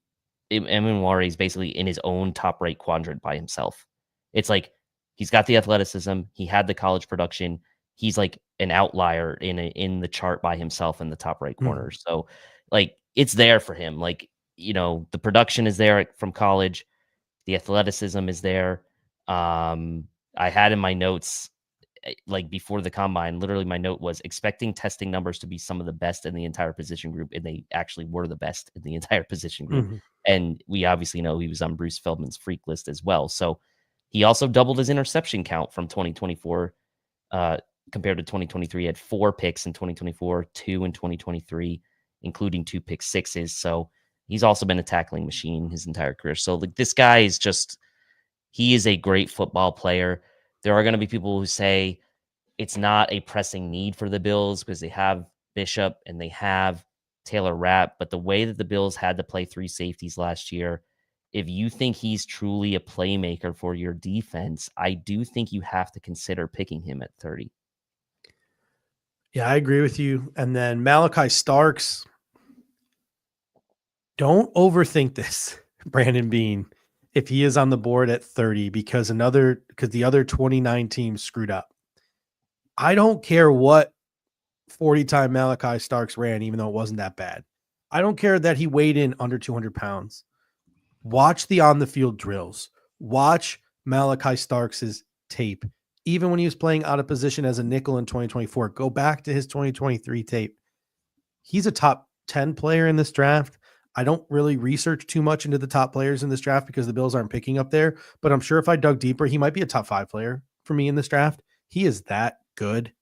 Emanwari is basically in his own top right quadrant by himself. It's like, he's got the athleticism, he had the college production, he's like an outlier in the chart by himself in the top right corner. So, like, it's there for him. Like, the production is there from college, the athleticism is there. I had in my notes, like, before the combine, literally my note was expecting testing numbers to be some of the best in the entire position group, and they actually were the best in the entire position group. And we obviously know he was on Bruce Feldman's freak list as well. So he also doubled his interception count from 2024 compared to 2023. He had 4 picks in 2024, 2 in 2023, including 2 pick sixes. So he's also been a tackling machine his entire career. So, like, this guy is just, he is a great football player. There are going to be people who say it's not a pressing need for the Bills because they have Bishop and they have Taylor Rapp. But the way that the Bills had to play 3 safeties last year, if you think he's truly a playmaker for your defense, I do think you have to consider picking him at 30. Yeah, I agree with you. And then Malachi Starks, Don't overthink this, Brandon Beane, if he is on the board at 30 because the other 29 teams screwed up. I don't care what 40-time Malachi Starks ran, even though it wasn't that bad. I don't care that he weighed in under 200 pounds. Watch the on-the-field drills. Watch Malachi Starks' tape. Even when he was playing out of position as a nickel in 2024, go back to his 2023 tape. He's a top 10 player in this draft. I don't really research too much into the top players in this draft because the Bills aren't picking up there, but I'm sure if I dug deeper, he might be a top 5 player for me in this draft. He is that good.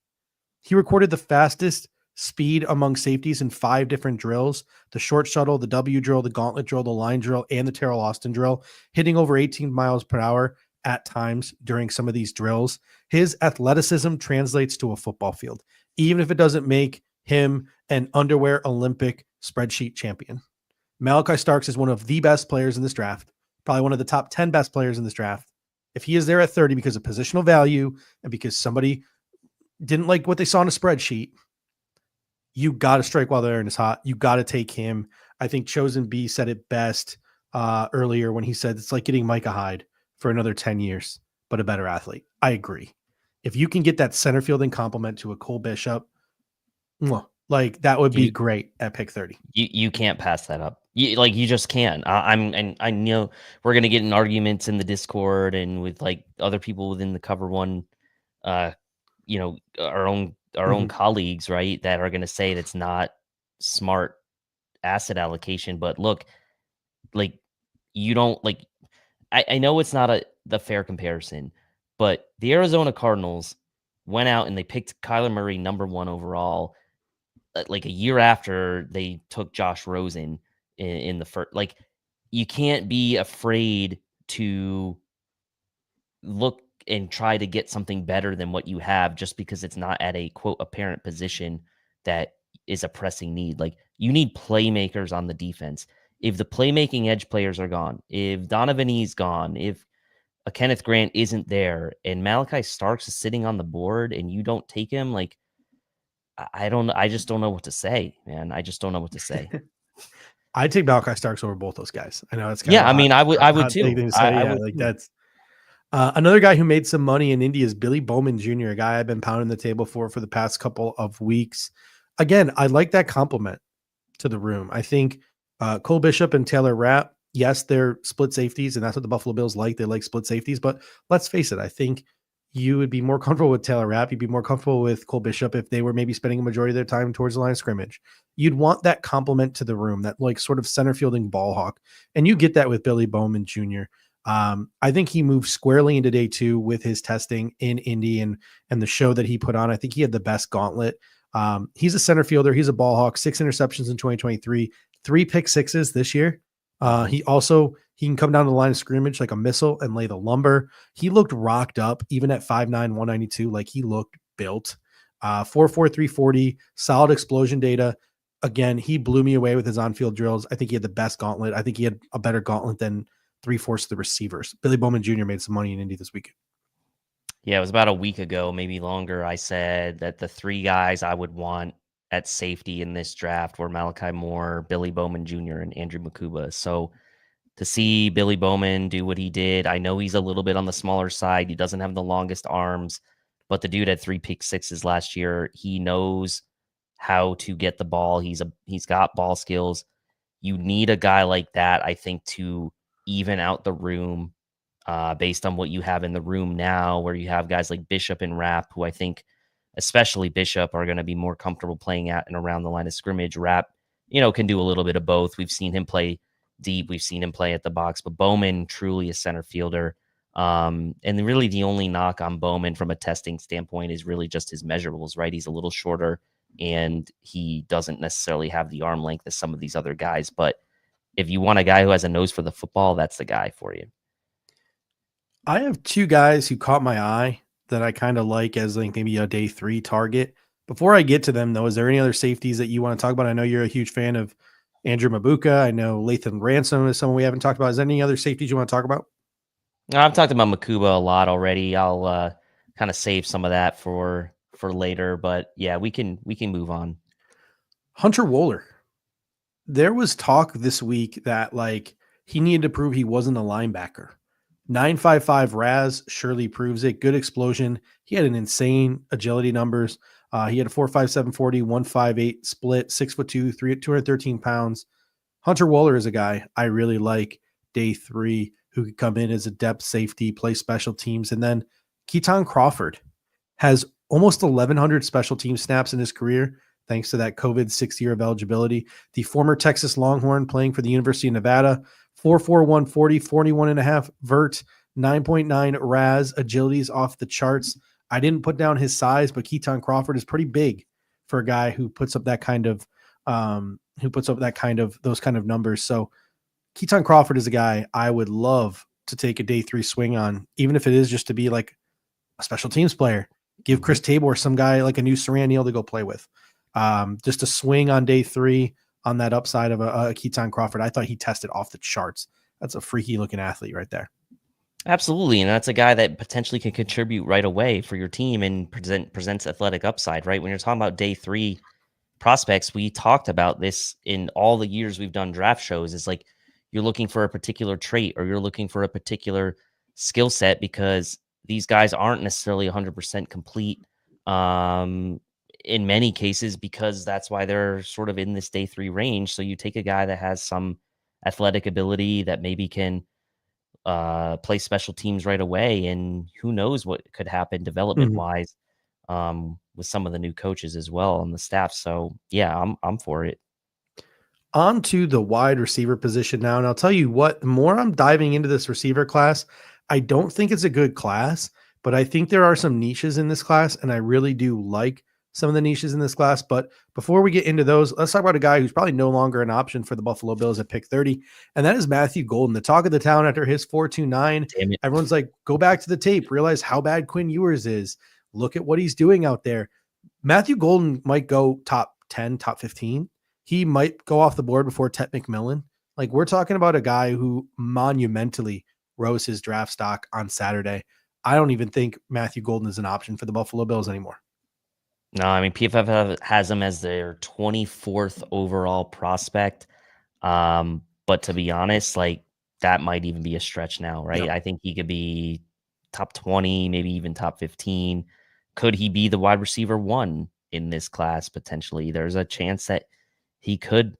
He recorded the fastest speed among safeties in 5 different drills: the short shuttle, the W drill, the gauntlet drill, the line drill, and the Terrell Austin drill, hitting over 18 miles per hour at times during some of these drills. His athleticism translates to a football field, even if it doesn't make him an underwear Olympic spreadsheet champion. Malachi Starks is one of the best players in this draft, probably one of the top 10 best players in this draft. If he is there at 30 because of positional value and because somebody didn't like what they saw in a spreadsheet, you got to strike while the iron is hot. You got to take him. I think Chosen B said it best earlier when he said it's like getting Micah Hyde for another 10 years, but a better athlete. I agree. If you can get that center fielding compliment to a Cole Bishop, like that would be great at pick 30. You can't pass that up. You just can't. I know we're gonna get in arguments in the Discord and with like other people within the Cover One, our own colleagues, right? That are gonna say that's not smart asset allocation. But look, like you don't like. I know it's not the fair comparison, but the Arizona Cardinals went out and they picked Kyler Murray number 1 overall, like a year after they took Josh Rosen in the first. Like, you can't be afraid to look and try to get something better than what you have just because it's not at a quote apparent position that is a pressing need. Like, you need playmakers on the defense. If the playmaking edge players are gone, if Donovan E's gone, if a Kenneth Grant isn't there, and Malachi Starks is sitting on the board and you don't take him, like, I just don't know what to say, man. I just don't know what to say. I'd take Malachi Starks over both those guys. I know it's kind yeah. of I mean, I would too. I would like too. That's another guy who made some money in Indy is Billy Bowman Jr., a guy I've been pounding the table for the past couple of weeks. Again, I like that compliment to the room. I think Cole Bishop and Taylor Rapp, yes, they're split safeties, and that's what the Buffalo Bills like. They like split safeties, but let's face it, I think you would be more comfortable with Taylor Rapp. You'd be more comfortable with Cole Bishop if they were maybe spending a majority of their time towards the line of scrimmage. You'd want that compliment to the room, that like sort of center fielding ball hawk. And you get that with Billy Bowman Jr. I think he moved squarely into day 2 with his testing in Indy and the show that he put on. I think he had the best gauntlet. He's a center fielder. He's a ball hawk, 6 interceptions in 2023, 3 pick sixes this year. He can come down to the line of scrimmage like a missile and lay the lumber. He looked rocked up even at 5'9", 192. Like, he looked built. 4.4, 340, solid explosion data. Again, he blew me away with his on-field drills. I think he had the best gauntlet. I think he had a better gauntlet than 3/4 of the receivers. Billy Bowman Jr. made some money in Indy this weekend. Yeah, it was about a week ago, maybe longer. I said that the 3 guys I would want at safety in this draft were Malachi Moore, Billy Bowman Jr., and Andrew Makuba. So to see Billy Bowman do what he did, I know he's a little bit on the smaller side. He doesn't have the longest arms, but the dude had 3 pick sixes last year. He knows how to get the ball. He's got ball skills. You need a guy like that, I think, to even out the room based on what you have in the room now, where you have guys like Bishop and Rapp, who I think, especially Bishop, are going to be more comfortable playing at and around the line of scrimmage. Rapp, can do a little bit of both. We've seen him play deep. We've seen him play at the box, but Bowman truly a center fielder. And really the only knock on Bowman from a testing standpoint is really just his measurables, right? He's a little shorter and he doesn't necessarily have the arm length as some of these other guys. But if you want a guy who has a nose for the football, that's the guy for you. I have 2 guys who caught my eye that I kind of like as like maybe a day 3 target. Before I get to them, though, is there any other safeties that you want to talk about? I know you're a huge fan of Andrew Mabuka. I know Lathan Ransom is someone we haven't talked about. Is there any other safeties you want to talk about? I've talked about Makuba a lot already. I'll kind of save some of that for later, but yeah, we can move on. Hunter Wohler. there was talk this week that like he needed to prove he wasn't a linebacker. 9.55 RAS surely proves it. Good explosion. He had an insane agility numbers. He had a 4.57 40, 1.58 split, 6'2", 213 pounds. Hunter Wohler is a guy I really like day 3 who could come in as a depth safety, play special teams. And then Keaton Crawford has almost 1,100 special team snaps in his career, thanks to that COVID 6-year of eligibility. The former Texas Longhorn playing for the University of Nevada, 4.4 140, 41.5 vert, 9.9 RAS, agility's off the charts. I didn't put down his size, but Keaton Crawford is pretty big for a guy who puts up that kind of those kind of numbers. So Keaton Crawford is a guy I would love to take a day 3 swing on, even if it is just to be like a special teams player. Give Chris Tabor some guy like a new Saran Neal to go play with. Just a swing on day 3 on that upside of a Keaton Crawford. I thought he tested off the charts. That's a freaky looking athlete right there. Absolutely. And that's a guy that potentially can contribute right away for your team and presents athletic upside, right? When you're talking about day 3 prospects, we talked about this in all the years we've done draft shows. It's like you're looking for a particular trait or you're looking for a particular skill set because these guys aren't necessarily 100% complete in many cases, because that's why they're sort of in this day 3 range. So you take a guy that has some athletic ability that maybe can play special teams right away, and who knows what could happen development wise with some of the new coaches as well on the staff. So yeah, I'm for it. On to the wide receiver position now. And I'll tell you what, the more I'm diving into this receiver class, I don't think it's a good class, but I think there are some niches in this class, and I really do like some of the niches in this class. But before we get into those, let's talk about a guy who's probably no longer an option for the Buffalo Bills at pick 30, and that is Matthew Golden, the talk of the town after his 4.29. Everyone's like, go back to the tape, realize how bad Quinn Ewers is. Look at what he's doing out there. Matthew Golden might go top 10, top 15. He might go off the board before Tet McMillan. Like, we're talking about a guy who monumentally rose his draft stock on Saturday. I don't even think Matthew Golden is an option for the Buffalo Bills anymore. No, I mean, PFF has him as their 24th overall prospect. But to be honest, like, that might even be a stretch now, right? Yep. I think he could be top 20, maybe even top 15. Could he be the wide receiver 1 in this class potentially? There's a chance that he could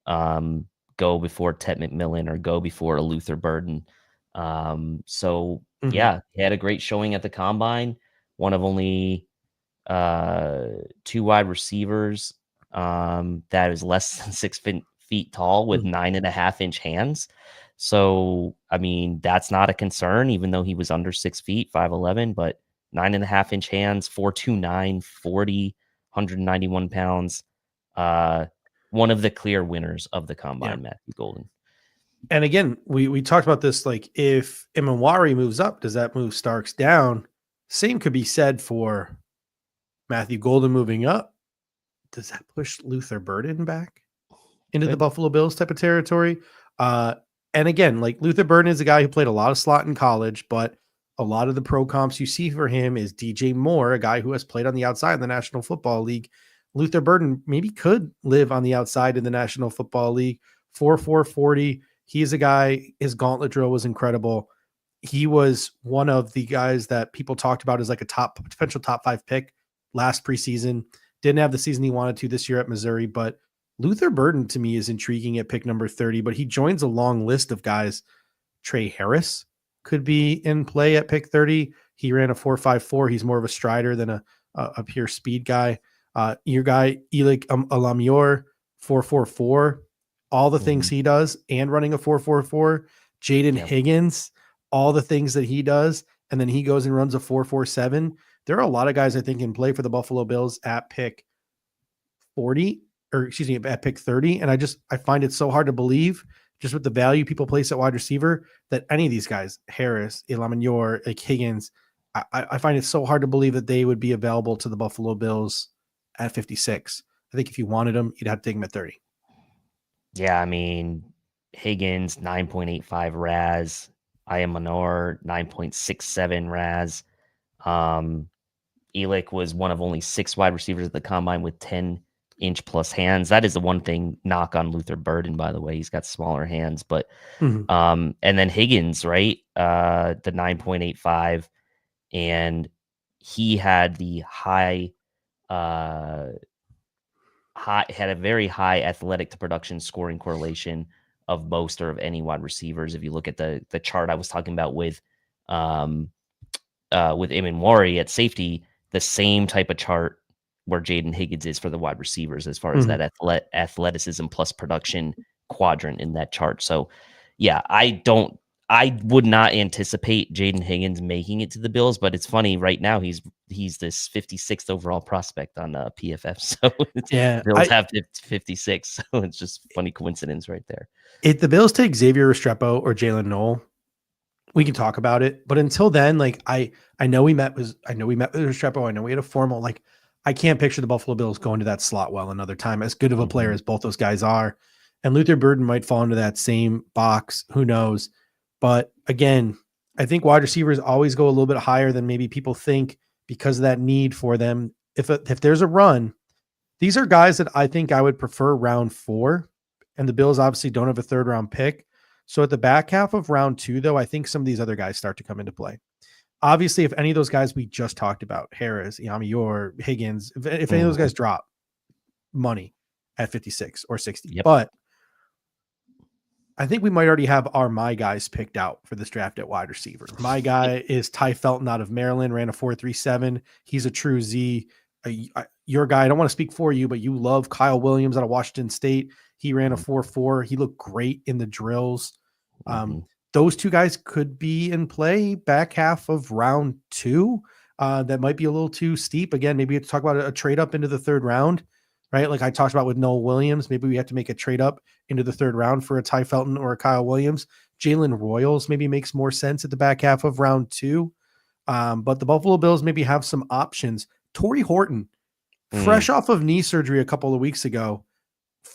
go before Tet McMillan or go before a Luther Burden. Yeah, he had a great showing at the combine. One of only 2 wide receivers that is less than 6 feet tall with 9.5-inch hands. So, I mean, that's not a concern, even though he was under 6 feet, 5'11", but 9.5-inch hands, 4.29, 40, 191 pounds. One of the clear winners of the combine, Matthew Golden. And again, we talked about this, like, if Imawari moves up, does that move Starks down? Same could be said for Matthew Golden moving up. Does that push Luther Burden back into the Buffalo Bills type of territory? And again, like, Luther Burden is a guy who played a lot of slot in college, but a lot of the pro comps you see for him is DJ Moore, a guy who has played on the outside in the National Football League. Luther Burden maybe could live on the outside in the National Football League. 4.4 40. He's a guy, his gauntlet drill was incredible. He was one of the guys that people talked about as like a potential top 5 pick last preseason. Didn't have the season he wanted to this year at Missouri, but Luther Burden to me is intriguing at pick number 30, but he joins a long list of guys. Trey Harris could be in play at pick 30. He ran a 4.54. He's more of a strider than a pure speed guy. Your guy, Elik Alamior, 4.44. All the things he does and running a 4.44. Jaden Higgins, all the things that he does, and then he goes and runs a 4.47. There are a lot of guys I think can play for the Buffalo Bills at pick 40, or excuse me, at pick 30. And I find it so hard to believe, just with the value people place at wide receiver, that any of these guys, Harris, Ilamior, like Higgins, I find it so hard to believe that they would be available to the Buffalo Bills at 56. I think if you wanted them, you'd have to take them at 30. Yeah, I mean, Higgins, 9.85 RAS. Ayamanor, 9.67 RAS. Elik was one of only 6 wide receivers at the combine with 10 inch plus hands. That is the one thing knock on Luther Burden, by the way. He's got smaller hands, but and then Higgins, right? The 9.85, and he had the had a very high athletic to production scoring correlation of most or of any wide receivers. If you look at the chart I was talking about with Imanwari at safety, the same type of chart where Jaden Higgins is for the wide receivers as far as that athleticism plus production quadrant in that chart. So yeah, I would not anticipate Jaden Higgins making it to the Bills, but it's funny right now he's this 56th overall prospect on PFF. So Yeah, Bills have 56. So it's just funny coincidence right there. If the Bills take Xavier Restrepo or Jalen Noel, we can talk about it. But until then, like I know we met with Restrepo. I know we had a formal, like, I can't picture the Buffalo Bills going to that slot well another time, as good of a player as both those guys are. And Luther Burden might fall into that same box. Who knows? But again, I think wide receivers always go a little bit higher than maybe people think because of that need for them. If there's a run, these are guys that I think I would prefer round 4. And the Bills obviously don't have a 3rd round pick. So at the back half of round 2, though, I think some of these other guys start to come into play. Obviously, if any of those guys we just talked about, Harris, Yamior, Higgins, if any of those guys drop money at 56 or 60. But I think we might already have my guys picked out for this draft at wide receiver. My guy is Ty Felton out of Maryland, ran a 4.37. He's a true Z. Your guy, I don't want to speak for you, but you love Kyle Williams out of Washington State. He ran a 4.4. He looked great in the drills. Those two guys could be in play back half of round 2. That might be a little too steep. Again, maybe we have to talk about a trade up into the 3rd round, right? Like I talked about with Noel Williams. Maybe we have to make a trade up into the 3rd round for a Ty Felton or a Kyle Williams. Jalen Royals maybe makes more sense at the back half of round 2. But the Buffalo Bills maybe have some options. Torrey Horton, fresh off of knee surgery a couple of weeks ago,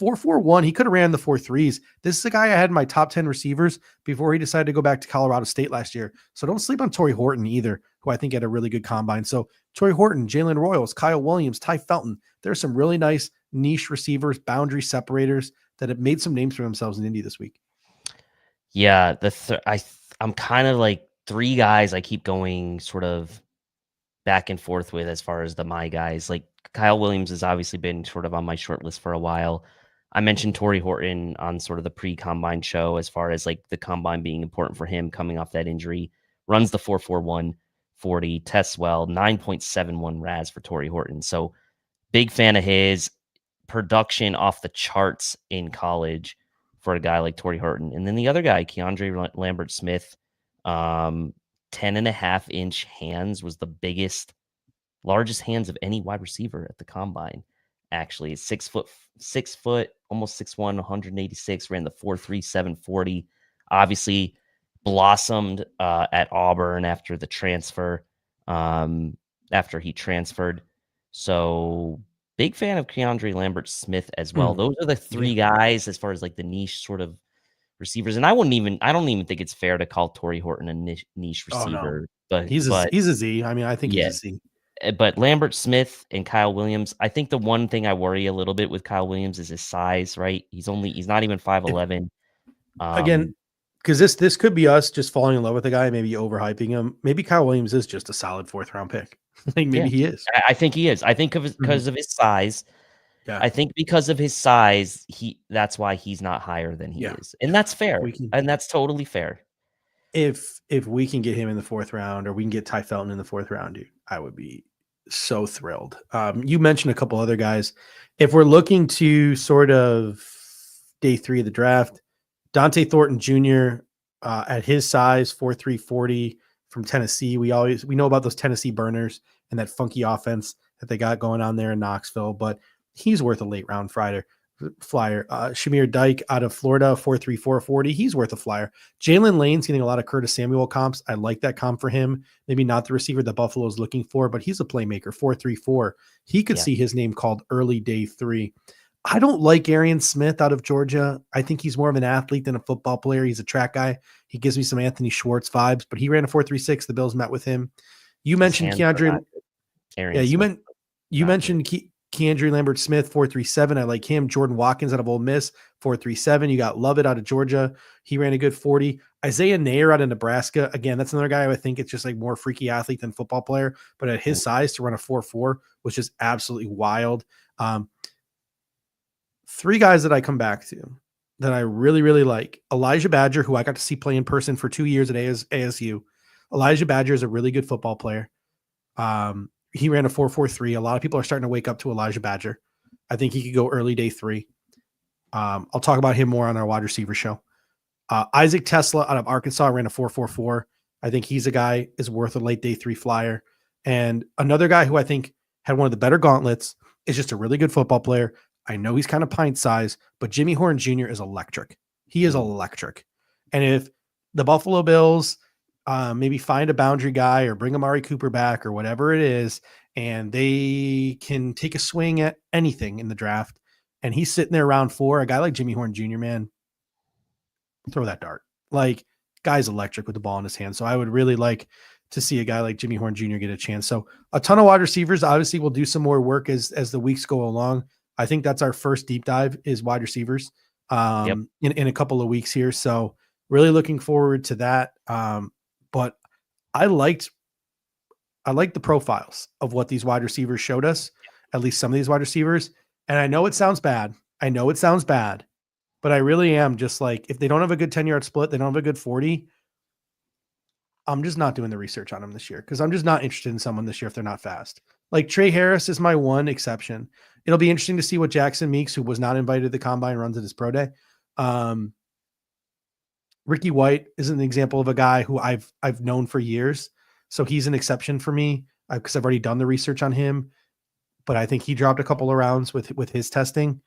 4.41. He could have ran the 4.3s. This is a guy I had in my top 10 receivers before he decided to go back to Colorado State last year. So don't sleep on Torrey Horton either, who I think had a really good combine. So Torrey Horton, Jalen Royals, Kyle Williams, Ty Felton. There's some really nice niche receivers, boundary separators that have made some names for themselves in Indy this week. Yeah, I'm kind of like 3 guys I keep going sort of back and forth with as far as my guys. Like Kyle Williams has obviously been sort of on my short list for a while. I mentioned Torrey Horton on sort of the pre-combine show as far as like the combine being important for him coming off that injury. Runs the 4.41 40, tests well, 9.71 RAS for Torrey Horton. So big fan of his. Production off the charts in college for a guy like Torrey Horton. And then the other guy, Keandre Lambert-Smith, 10.5-inch hands was the largest hands of any wide receiver at the combine. Actually, 6 foot, almost 6'1", 186, ran the 4.37 40. Obviously blossomed at Auburn after the transfer, after he transferred. So big fan of Keandre Lambert-Smith as well. Those are the 3 guys as far as like the niche sort of receivers. And I don't even think it's fair to call Torrey Horton a niche receiver. But he's a Z. I mean, I think he's a Z. But Lambert-Smith and Kyle Williams, I think the one thing I worry a little bit with Kyle Williams is his size, right? He's not even 5'11". Again, because this could be us just falling in love with the guy, maybe overhyping him. Maybe Kyle Williams is just a solid 4th round pick. Like maybe he is. I think he is. I think because of his size. Yeah. I think because of his size, that's why he's not higher than he is. And that's fair. And that's totally fair. If we can get him in the 4th round, or we can get Ty Felton in the 4th round, dude, I would be so thrilled. You mentioned a couple other guys. If we're looking to sort of day 3 of the draft, Dante Thornton Jr. At his size, 4.3 40 from Tennessee. We know about those Tennessee burners and that funky offense that they got going on there in Knoxville, but he's worth a late round flyer. Shamir Dyke out of Florida, 4.3 4.40. He's worth a flyer. Jalen Lane's getting a lot of Curtis Samuel comps. I like that comp for him. Maybe not the receiver that Buffalo is looking for, but he's a playmaker, 4.34. He could see his name called early day 3. I don't like Arian Smith out of Georgia. I think he's more of an athlete than a football player. He's a track guy. He gives me some Anthony Schwartz vibes, but he ran a 4.36. The Bills met with him. You mentioned Keandre. You mentioned Keandre Lambert-Smith, 4.37. I like him. Jordan Watkins out of Ole Miss, 4.37. You got Lovett out of Georgia. He ran a good 40. Isaiah Nair out of Nebraska. Again, that's another guy I think it's just like more freaky athlete than football player, but at his size to run a 4.4 was just absolutely wild. Three guys that I come back to that I really, really like. Elijah Badger, who I got to see play in person for 2 years at ASU. Elijah Badger is a really good football player. He ran a 4.43. A lot of people are starting to wake up to Elijah Badger. I think he could go early day 3. I'll talk about him more on our wide receiver show. Isaac Tesla out of Arkansas ran a 4.44. I think he's a guy is worth a late day 3 flyer. And another guy who I think had one of the better gauntlets is just a really good football player. I know he's kind of pint size, but Jimmy Horn Jr. is electric. He is electric. And if the Buffalo Bills maybe find a boundary guy or bring Amari Cooper back or whatever it is, and they can take a swing at anything in the draft, and he's sitting there round 4, a guy like Jimmy Horn Jr., man, throw that dart. Like, guy's electric with the ball in his hand. So I would really like to see a guy like Jimmy Horn Jr. get a chance. So a ton of wide receivers. Obviously, we'll do some more work as the weeks go along. I think that's our first deep dive is wide receivers in a couple of weeks here. So really looking forward to that. But I liked the profiles of what these wide receivers showed us, at least some of these wide receivers. And I know it sounds bad. But I really am just like, if they don't have a good 10-yard split, they don't have a good 40. I'm just not doing the research on them this year because I'm just not interested in someone this year if they're not fast. Like Trey Harris is my one exception. It'll be interesting to see what Jackson Meeks, who was not invited to the combine, runs at his pro day. Ricky White is an example of a guy who I've known for years. So he's an exception for me because I've already done the research on him. But I think he dropped a couple of rounds with his testing.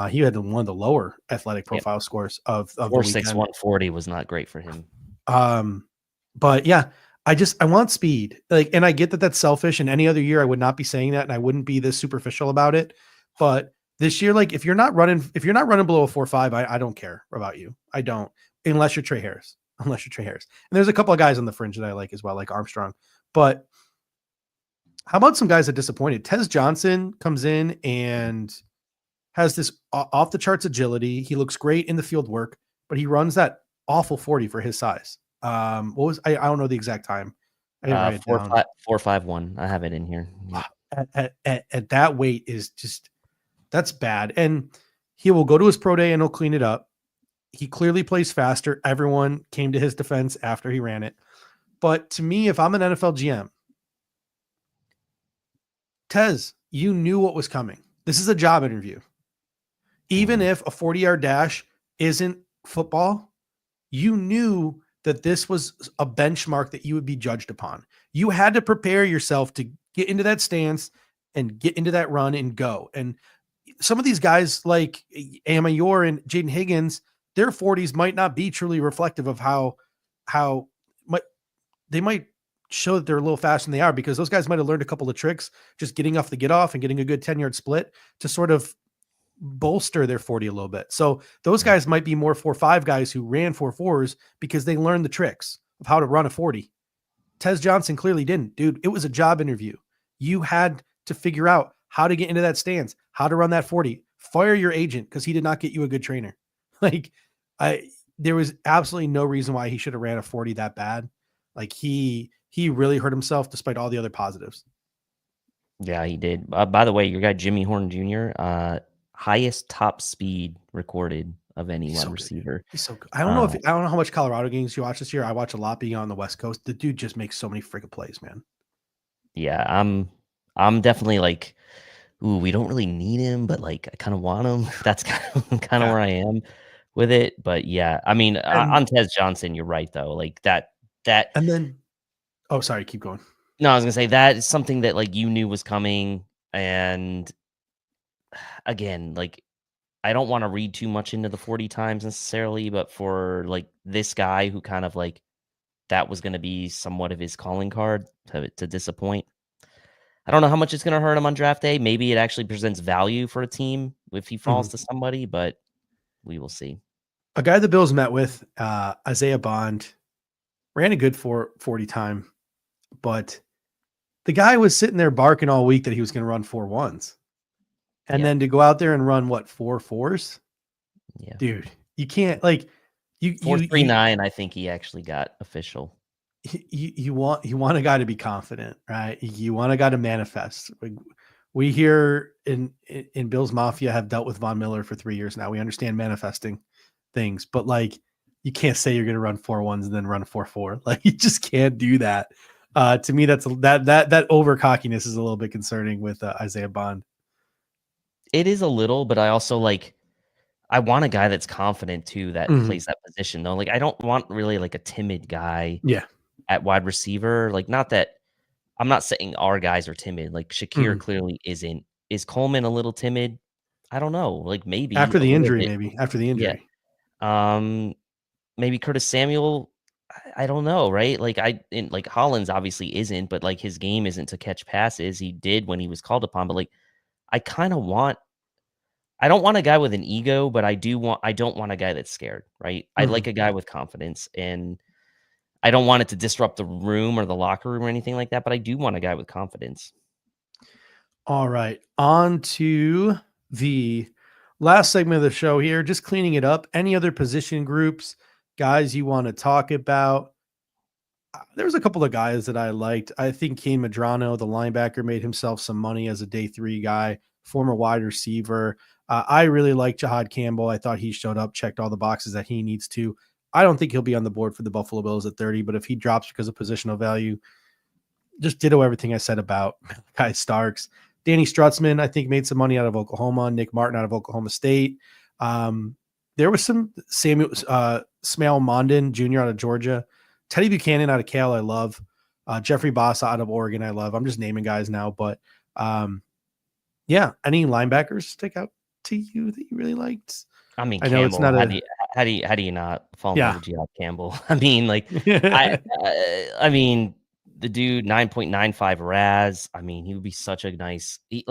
He had one of the lower athletic profile scores of 4.6 140 was not great for him. But yeah, I want speed. Like, and I get that that's selfish. And any other year I would not be saying that, and I wouldn't be this superficial about it. But this year, like if you're not running below a 4.5, I don't care about you. I don't, unless you're Trey Harris. And there's a couple of guys on the fringe that I like as well, like Armstrong. But how about some guys that disappointed? Tez Johnson comes in and has this off the charts agility. He looks great in the field work, but he runs that awful 40 for his size. I don't know the exact time. I didn't write it down. 4.51. I have it in here. Yeah. At that weight is just, that's bad. And he will go to his pro day and he'll clean it up. He clearly plays faster. Everyone came to his defense after he ran it. But to me, if I'm an NFL GM, Tez, you knew what was coming. This is a job interview. Even if a 40-yard dash isn't football, you knew that this was a benchmark that you would be judged upon. You had to prepare yourself to get into that stance and get into that run and go. And some of these guys like Amayor and Jaden Higgins, their 40s might not be truly reflective of how they might show that they're a little faster than they are, because those guys might have learned a couple of tricks, just getting off the get off and getting a good 10-yard split to sort of bolster their 40 a little bit. So those guys might be more 4.5 guys who ran 4.4s because they learned the tricks of how to run a 40. Tez Johnson clearly didn't. Dude, it was a job interview. You had to figure out how to get into that stance, how to run that 40. Fire your agent because he did not get you a good trainer. Like, there was absolutely no reason why he should have ran a 40 that bad. Like, he really hurt himself despite all the other positives. Yeah, he did. By the way, your guy Jimmy Horn Jr., highest top speed recorded of any wide receiver. He's so good. I don't know how much Colorado games you watch this year. I watch a lot being on the West Coast. The dude just makes so many freaking plays, man. Yeah, I'm definitely like, ooh, we don't really need him, but like I kind of want him. That's kind of where I am with it. But yeah, I mean, on Tez Johnson, you're right though. Like that. And then, oh, sorry, keep going. No, I was gonna say that is something that like you knew was coming, and again, like I don't want to read too much into the 40 times necessarily, but for like this guy who kind of like that was going to be somewhat of his calling card to disappoint. I don't know how much it's going to hurt him on draft day. Maybe it actually presents value for a team if he falls to somebody, but we will see. A guy the Bills met with, Isaiah Bond, ran a good 40 time, but the guy was sitting there barking all week that he was going to run 4.1s. And then to go out there and run what 4.4s, Yeah. dude, you can't like you 4.39. I think he actually got official. you want a guy to be confident, right? You want a guy to manifest. We here in Bills Mafia have dealt with Von Miller for 3 years now. We understand manifesting things, but like you can't say you're going to run 4.1s and then run 4.4. Like you just can't do that. To me, that over cockiness is a little bit concerning with Isaiah Bond. It is a little, but I also I want a guy that's confident too, that plays that position though. Like I don't want really like a timid guy Yeah. at wide receiver. Like not that I'm not saying our guys are timid. Like Shakir clearly isn't. Is Coleman a little timid? I don't know. Like maybe After a the little injury, bit. maybe after the Yeah. injury. Maybe Curtis Samuel. I don't know, right? Like Hollins obviously isn't, but like his game isn't to catch passes. He did when he was called upon, but like I don't want a guy with an ego, but I don't want a guy that's scared, right? I like a guy with confidence, and I don't want it to disrupt the room or the locker room or anything like that, but I do want a guy with confidence. All right. On to the last segment of the show here, just cleaning it up. Any other position groups, guys you want to talk about? There's a couple of guys that I liked. I think Kane Medrano, the linebacker, made himself some money as a day 3 guy, former wide receiver. I really like Jihad Campbell. I thought he showed up, checked all the boxes that he needs to. I don't think he'll be on the board for the Buffalo Bills at 30, but if he drops because of positional value, just ditto everything I said about Guy Starks. Danny Strutzman, I think, made some money out of Oklahoma. Nick Martin out of Oklahoma State. There was some Smale Mondin Jr. out of Georgia. Teddy Buchanan out of Cal, I love. Jeffrey Bossa out of Oregon, I love. I'm just naming guys now, but yeah. Any linebackers stick out to you that you really liked? I mean, I know Campbell. it's not how do you not fall in Yeah. love with Jihad Campbell? I mean, like I mean, the dude 9.95 RAS. I mean, he would be such a nice. He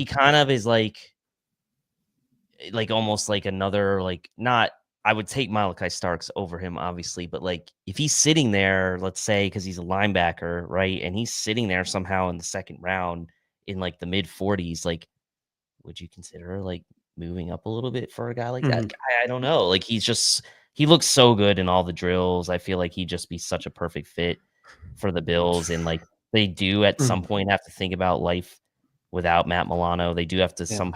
kind of is like almost like another not. I would take Malachi Starks over him, obviously, but like if he's sitting there, let's say because he's a linebacker, right, and he's sitting there somehow in the second round in like the mid 40s, like would you consider like moving up a little bit for a guy like that? I don't know. Like he looks so good in all the drills. I feel like he'd just be such a perfect fit for the Bills. And like they do at some point have to think about life without Matt Milano. They do have to some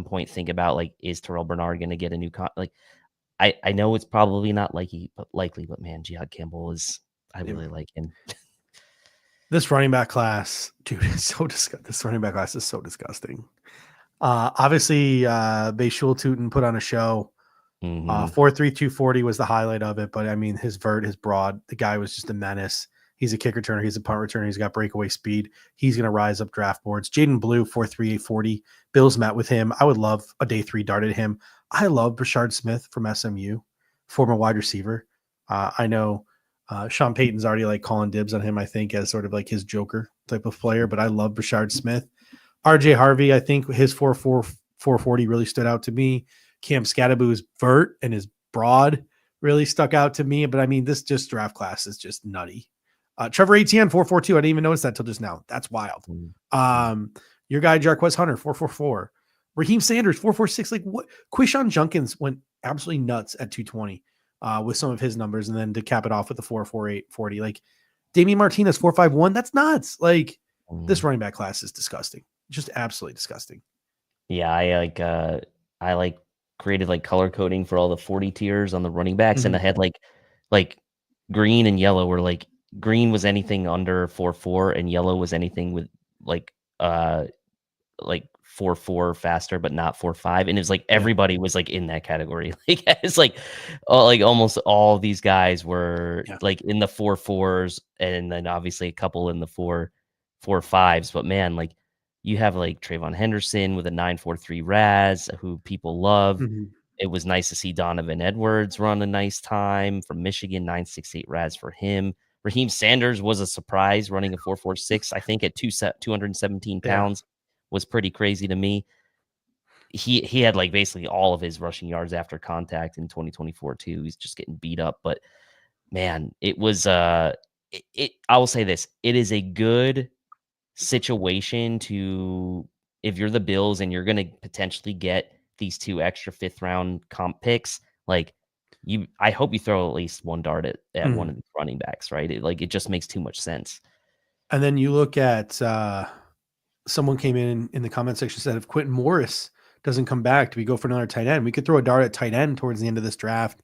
point think about like, is Terrell Bernard going to get a new I know it's probably not likely, but man, Jihad Campbell I really like him. This running back class, dude, is so disgusting. This running back class is so disgusting. Obviously, Bayshul Tootin put on a show. 4.3 240 was the highlight of it, but I mean, his broad, the guy was just a menace. He's a kick returner. He's a punt returner. He's got breakaway speed. He's going to rise up draft boards. Jaden Blue, 4.3 840. Bills met with him. I would love a day 3 dart at him. I love Brashard Smith from SMU, former wide receiver. I know Sean Payton's already like calling dibs on him, I think, as sort of like his Joker type of player, but I love Brashard Smith. RJ Harvey, I think his 4.40 really stood out to me. Cam Scadaboo's vert and his broad really stuck out to me. But I mean, this just draft class is just nutty. Trevor Etienne, 4.42. I didn't even notice that till just now. That's wild. Your guy, Jarquez Hunter, 4.44. Raheem Sanders, 4.46. Like what? Quishon Junkins went absolutely nuts at 220 with some of his numbers. And then to cap it off with the 4.48 40. Like Damian Martinez, 4.51. That's nuts. Like this running back class is disgusting. Just absolutely disgusting. Yeah, I created like color coding for all the 40 tiers on the running backs, and I had like green and yellow were like green was anything under 4.4 and yellow was anything with like 4.4 faster but not 4.5, and it was like everybody was like in that category. Like it's like almost all these guys were like in the 4.4s, and then obviously a couple in the 4.5s, but man, like you have like Trayvon Henderson with a 9.43 RAS, who people love. It was nice to see Donovan Edwards run a nice time from Michigan, 9.68 RAS for him. Raheem Sanders was a surprise, running a 4.46, I think at 217 pounds, was pretty crazy to me. He had like basically all of his rushing yards after contact in 2024 too. He's just getting beat up, but man, it was I will say this, it is a good situation to if you're the Bills and you're going to potentially get these 2 extra 5th round comp picks, like I hope you throw at least one dart at one of the running backs, right? It just makes too much sense. And then you look at someone came in the comment section, said if Quentin Morris doesn't come back, do we go for another tight end? We could throw a dart at tight end towards the end of this draft.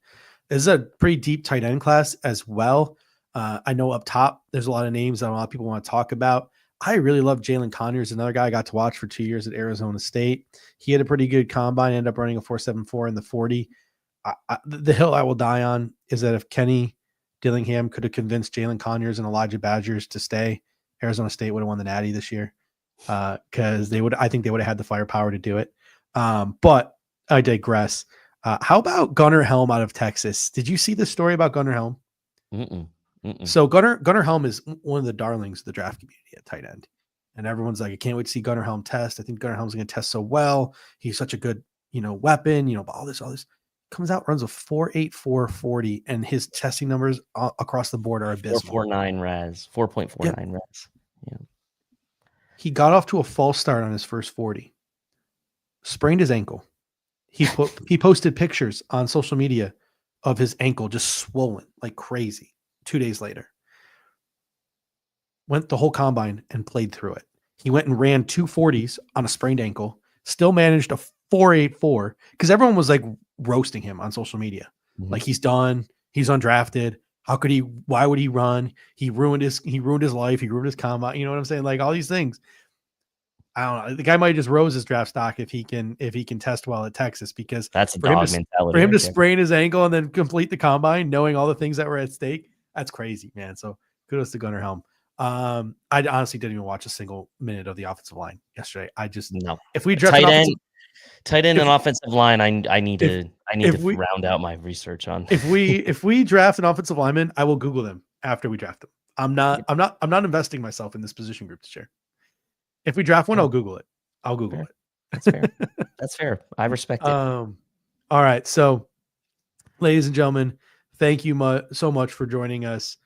This is a pretty deep tight end class as well. I know up top, there's a lot of names that a lot of people want to talk about. I really love Jalen Conyers, another guy I got to watch for 2 years at Arizona State. He had a pretty good combine, ended up running a 4.74 in the 40. The hill I will die on is that if Kenny Dillingham could have convinced Jalen Conyers and Elijah Badgers to stay, Arizona State would have won the Natty this year, because I think they would have had the firepower to do it. But I digress. How about Gunnar Helm out of Texas? Did you see the story about Gunnar Helm? So Gunnar Helm is one of the darlings of the draft community at tight end. And everyone's like, I can't wait to see Gunnar Helm test. I think Gunnar Helm's going to test so well. He's such a good, weapon, all this. Comes out, runs a 4.84 40, and his testing numbers across the board are abysmal. 4.49 res, 4.49 res. Yeah. He got off to a false start on his first 40. Sprained his ankle. He posted pictures on social media of his ankle just swollen like crazy 2 days later. Went the whole combine and played through it. He went and ran 2.40s on a sprained ankle, still managed a 4.84 because everyone was like roasting him on social media. Like, he's done, he's undrafted. Why would he run? He ruined his life. He ruined his combine. You know what I'm saying? Like, all these things. I don't know. The guy might just rose his draft stock if he can test well at Texas, because that's a dog mentality. For him to sprain his ankle and then complete the combine, knowing all the things that were at stake, that's crazy, man. So kudos to Gunnar Helm. I honestly didn't even watch a single minute of the offensive line yesterday. If we draft tight end and offensitive line, I need to round out my research on. If we draft an offensive lineman, I will Google them after we draft them. I'm not investing myself in this position group this year. If we draft one, I'll Google it. That's fair. That's fair. I respect it. All right. So, ladies and gentlemen, thank you so much for joining us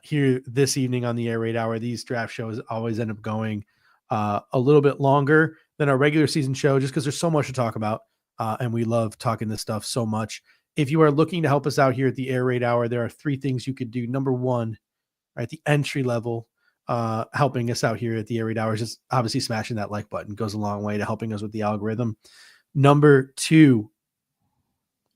here this evening on the Air Raid Hour. These draft shows always end up going a little bit longer than our regular season show, just because there's so much to talk about. And we love talking this stuff so much. If you are looking to help us out here at the Air Raid Hour, there are 3 things you could do. Number 1, right, the entry level, helping us out here at the Air Raid Hour is just obviously smashing that like button goes a long way to helping us with the algorithm. Number 2,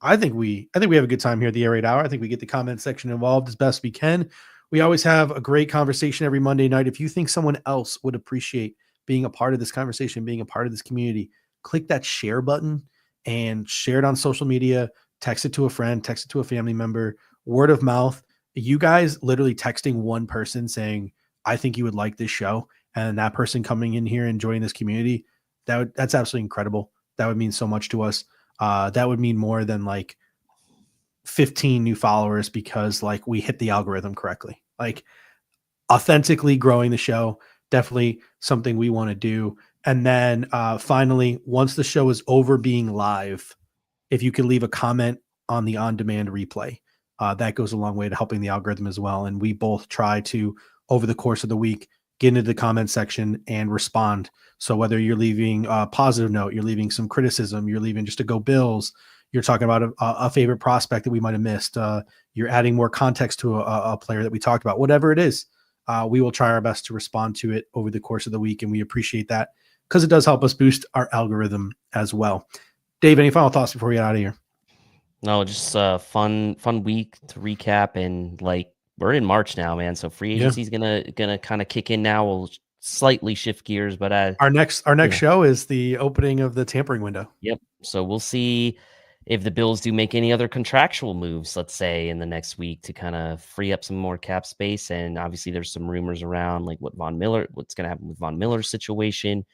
I think we have a good time here at the Air Raid Hour. I think we get the comment section involved as best we can. We always have a great conversation every Monday night. If you think someone else would appreciate being a part of this conversation, being a part of this community, click that share button and share it on social media, text it to a friend, text it to a family member, word of mouth. You guys literally texting one person saying, I think you would like this show, and that person coming in here and joining this community, that's absolutely incredible. That would mean so much to us. That would mean more than like 15 new followers, because like we hit the algorithm correctly. Like, authentically growing the show, definitely something we want to do. And then finally, once the show is over being live, if you can leave a comment on the on-demand replay, that goes a long way to helping the algorithm as well. And we both try to, over the course of the week, get into the comment section and respond. So whether you're leaving a positive note, you're leaving some criticism, you're leaving just to go Bills, you're talking about a favorite prospect that we might have missed, you're adding more context to a player that we talked about, whatever it is, we will try our best to respond to it over the course of the week. And we appreciate that, because it does help us boost our algorithm as well. Dave, any final thoughts before we get out of here? No, just a fun week to recap. And like, we're in March now, man. So free agency is gonna kind of kick in now. We'll slightly shift gears, but our next show is the opening of the tampering window. Yep. So we'll see if the Bills do make any other contractual moves, let's say in the next week, to kind of free up some more cap space. And obviously there's some rumors around like what's going to happen with Von Miller's situation.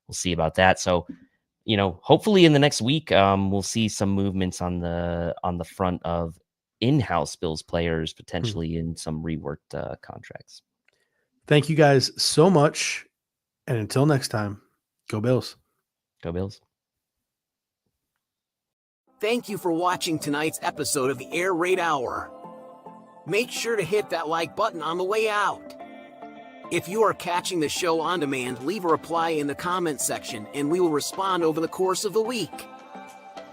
We'll see about that. So, hopefully in the next week, we'll see some movements on the front of in-house Bills players, potentially in some reworked contracts. Thank you guys so much. And until next time, go Bills. Go Bills. Thank you for watching tonight's episode of the Air Raid Hour. Make sure to hit that like button on the way out. If you are catching the show on demand, leave a reply in the comments section and we will respond over the course of the week.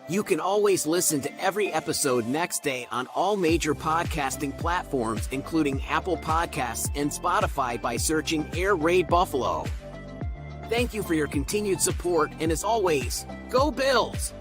You can always listen to every episode next day on all major podcasting platforms, including Apple Podcasts and Spotify, by searching Air Raid Buffalo. Thank you for your continued support, and as always, go Bills!